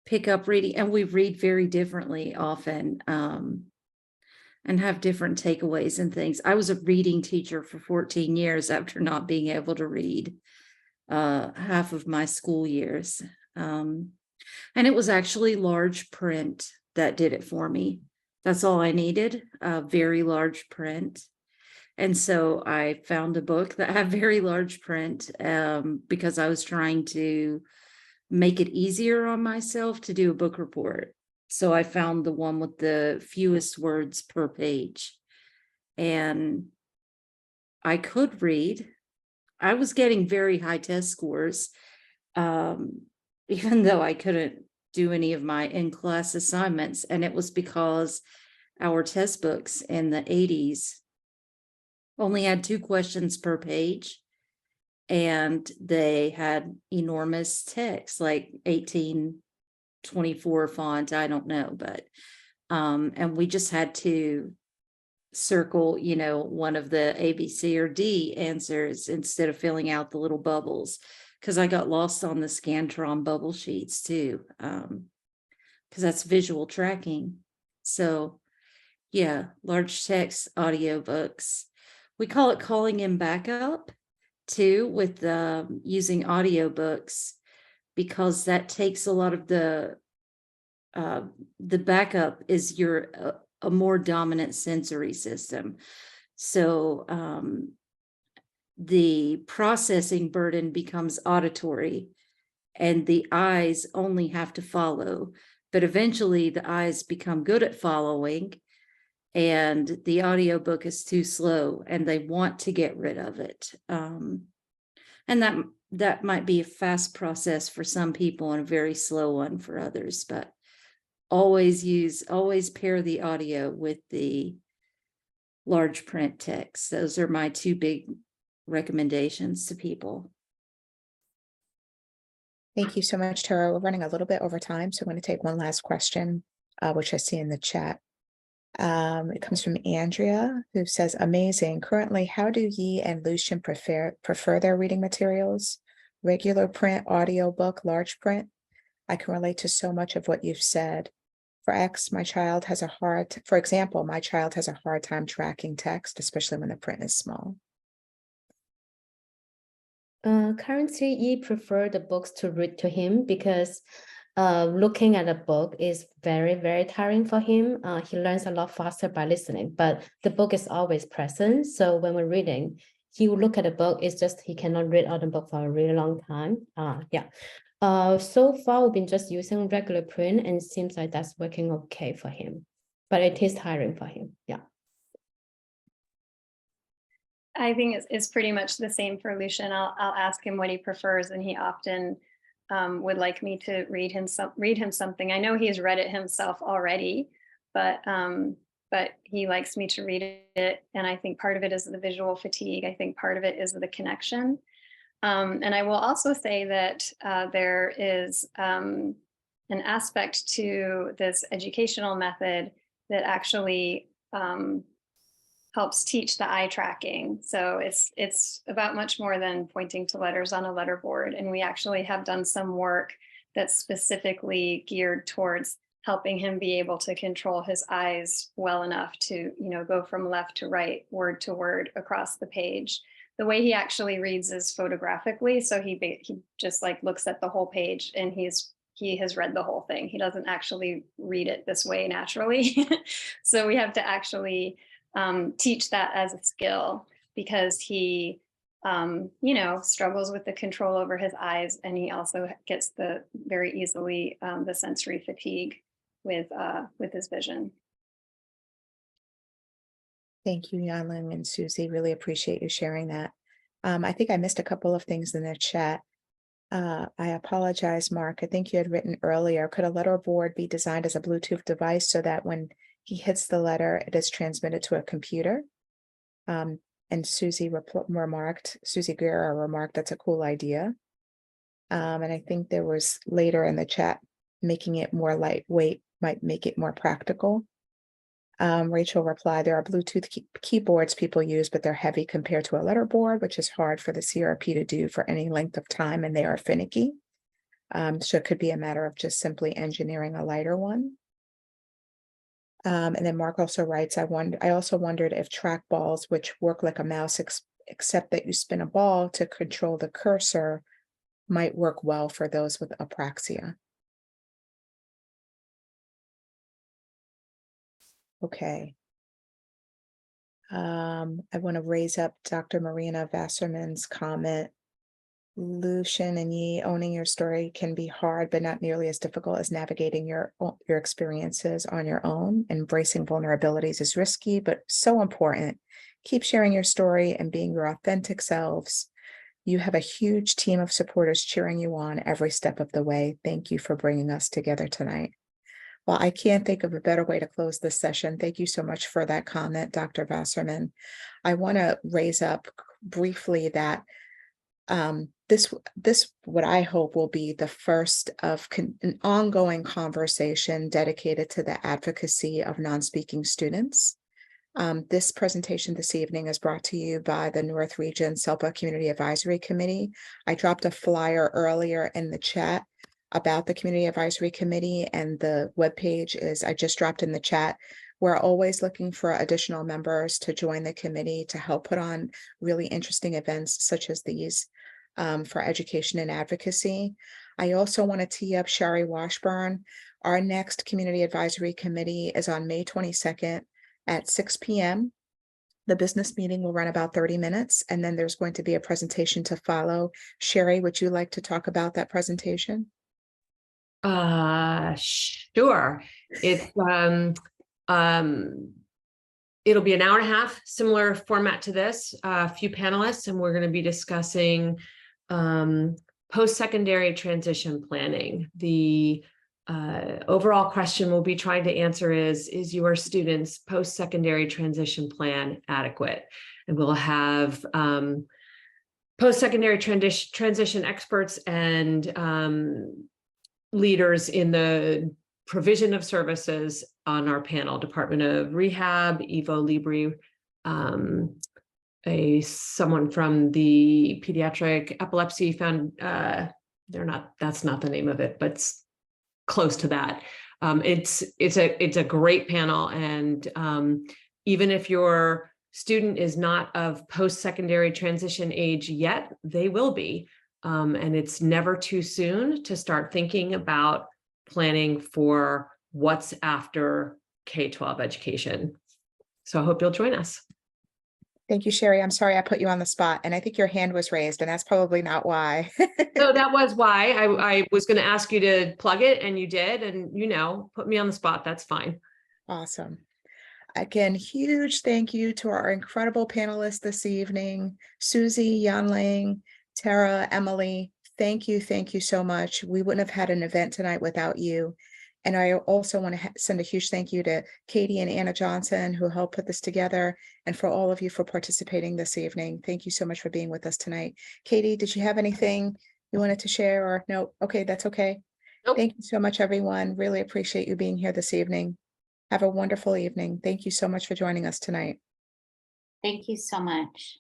pick up reading, and we read very differently often, and have different takeaways and things. I was a reading teacher for 14 years after not being able to read half of my school years. And it was actually large print that did it for me. That's all I needed, very large print. And so I found a book that had very large print because I was trying to make it easier on myself to do a book report. So I found the one with the fewest words per page. And I could read. I was getting very high test scores, even though I couldn't do any of my in-class assignments. And it was because our test books in the 80s only had 2 questions per page. And they had enormous text, like 1824 font, I don't know, but and we just had to circle, one of the A, B, C, or D answers instead of filling out the little bubbles, because I got lost on the Scantron bubble sheets too, because that's visual tracking. So yeah, large text audiobooks. We call it calling in backup too, with using audiobooks, because that takes a lot of the backup is a more dominant sensory system. So the processing burden becomes auditory, and the eyes only have to follow, but eventually the eyes become good at following, and the audiobook is too slow and they want to get rid of it. And that might be a fast process for some people and a very slow one for others, but always pair the audio with the large print text. Those are my 2 big recommendations to people. Thank you so much, Tara. We're running a little bit over time, so I'm going to take one last question, which I see in the chat. It comes from Andrea, who says, amazing. Currently, how do Yi and Lucian prefer their reading materials? Regular print, audiobook, large print? I can relate to so much of what you've said. For example, my child has a hard time tracking text, especially when the print is small. Currently, Yi prefer the books to read to him because looking at a book is very, very tiring for him. He learns a lot faster by listening, but the book is always present. So when we're reading, he will look at the book. It's just he cannot read out the book for a really long time. So far, we've been just using regular print, and it seems like that's working okay for him. But it is tiring for him. Yeah. I think it's pretty much the same for Lucian. I'll ask him what he prefers, and he often would like me to read him something. I know he's read it himself already, but he likes me to read it. And I think part of it is the visual fatigue. I think part of it is the connection. And I will also say that there is an aspect to this educational method that actually helps teach the eye tracking. So it's about much more than pointing to letters on a letterboard. And we actually have done some work that's specifically geared towards helping him be able to control his eyes well enough to, go from left to right, word to word across the page. The way he actually reads is photographically. So he just like looks at the whole page, and he has read the whole thing. He doesn't actually read it this way naturally. So we have to actually teach that as a skill, because he struggles with the control over his eyes, and he also gets the very easily the sensory fatigue with his vision. Thank you, Yanling and Susie. Really appreciate you sharing that. I think I missed a couple of things in the chat. I apologize, Mark. I think you had written earlier, could a letter board be designed as a Bluetooth device so that when he hits the letter, it is transmitted to a computer? And Susie Guerra remarked, that's a cool idea. And I think there was later in the chat, making it more lightweight might make it more practical. Rachel replied, there are Bluetooth keyboards people use, but they're heavy compared to a letter board, which is hard for the CRP to do for any length of time, and they are finicky. So it could be a matter of just simply engineering a lighter one. And then Mark also writes, I also wondered if track balls, which work like a mouse, except that you spin a ball to control the cursor, might work well for those with apraxia. Okay. I want to raise up Dr. Marina Wasserman's comment. Lucian and Yi, owning your story can be hard, but not nearly as difficult as navigating your experiences on your own. Embracing vulnerabilities is risky, but so important. Keep sharing your story and being your authentic selves. You have a huge team of supporters cheering you on every step of the way. Thank you for bringing us together tonight. Well, I can't think of a better way to close this session. Thank you so much for that comment, Dr. Wasserman. I want to raise up briefly that this what I hope will be the first of an ongoing conversation dedicated to the advocacy of non-speaking students. This presentation this evening is brought to you by the North Region SELPA Community Advisory Committee. I dropped a flyer earlier in the chat about the Community Advisory Committee, and the webpage is, I just dropped in the chat. We're always looking for additional members to join the committee to help put on really interesting events such as these for education and advocacy. I also want to tee up Sherry Washburn. Our next Community Advisory Committee is on May 22nd at 6 p.m. The business meeting will run about 30 minutes, and then there's going to be a presentation to follow. Sherry, would you like to talk about that presentation? Sure. It'll be an hour and a half, similar format to this, a few panelists, and we're going to be discussing post-secondary transition planning. The overall question we'll be trying to answer is your student's post-secondary transition plan adequate? And we'll have post-secondary transition experts and leaders in the provision of services on our panel: Department of Rehab, Evo Libri, someone from the Pediatric Epilepsy Fund. That's not the name of it, but it's close to that. It's a great panel, and even if your student is not of post-secondary transition age yet, they will be. And it's never too soon to start thinking about planning for what's after K-12 education. So I hope you'll join us. Thank you, Sherry. I'm sorry I put you on the spot, and I think your hand was raised, and that's probably not why. No, that was why I was going to ask you to plug it, and you did, and put me on the spot. That's fine. Awesome. Again, huge thank you to our incredible panelists this evening, Susie, Yanling, Tara, Emily. Thank you so much. We wouldn't have had an event tonight without you. And I also want to send a huge thank you to Katie and Anna Johnson, who helped put this together, and for all of you for participating this evening. Thank you so much for being with us tonight. Katie, did you have anything you wanted to share, or no? Okay, that's okay. Nope. Thank you so much, everyone. Really appreciate you being here this evening. Have a wonderful evening. Thank you so much for joining us tonight. Thank you so much.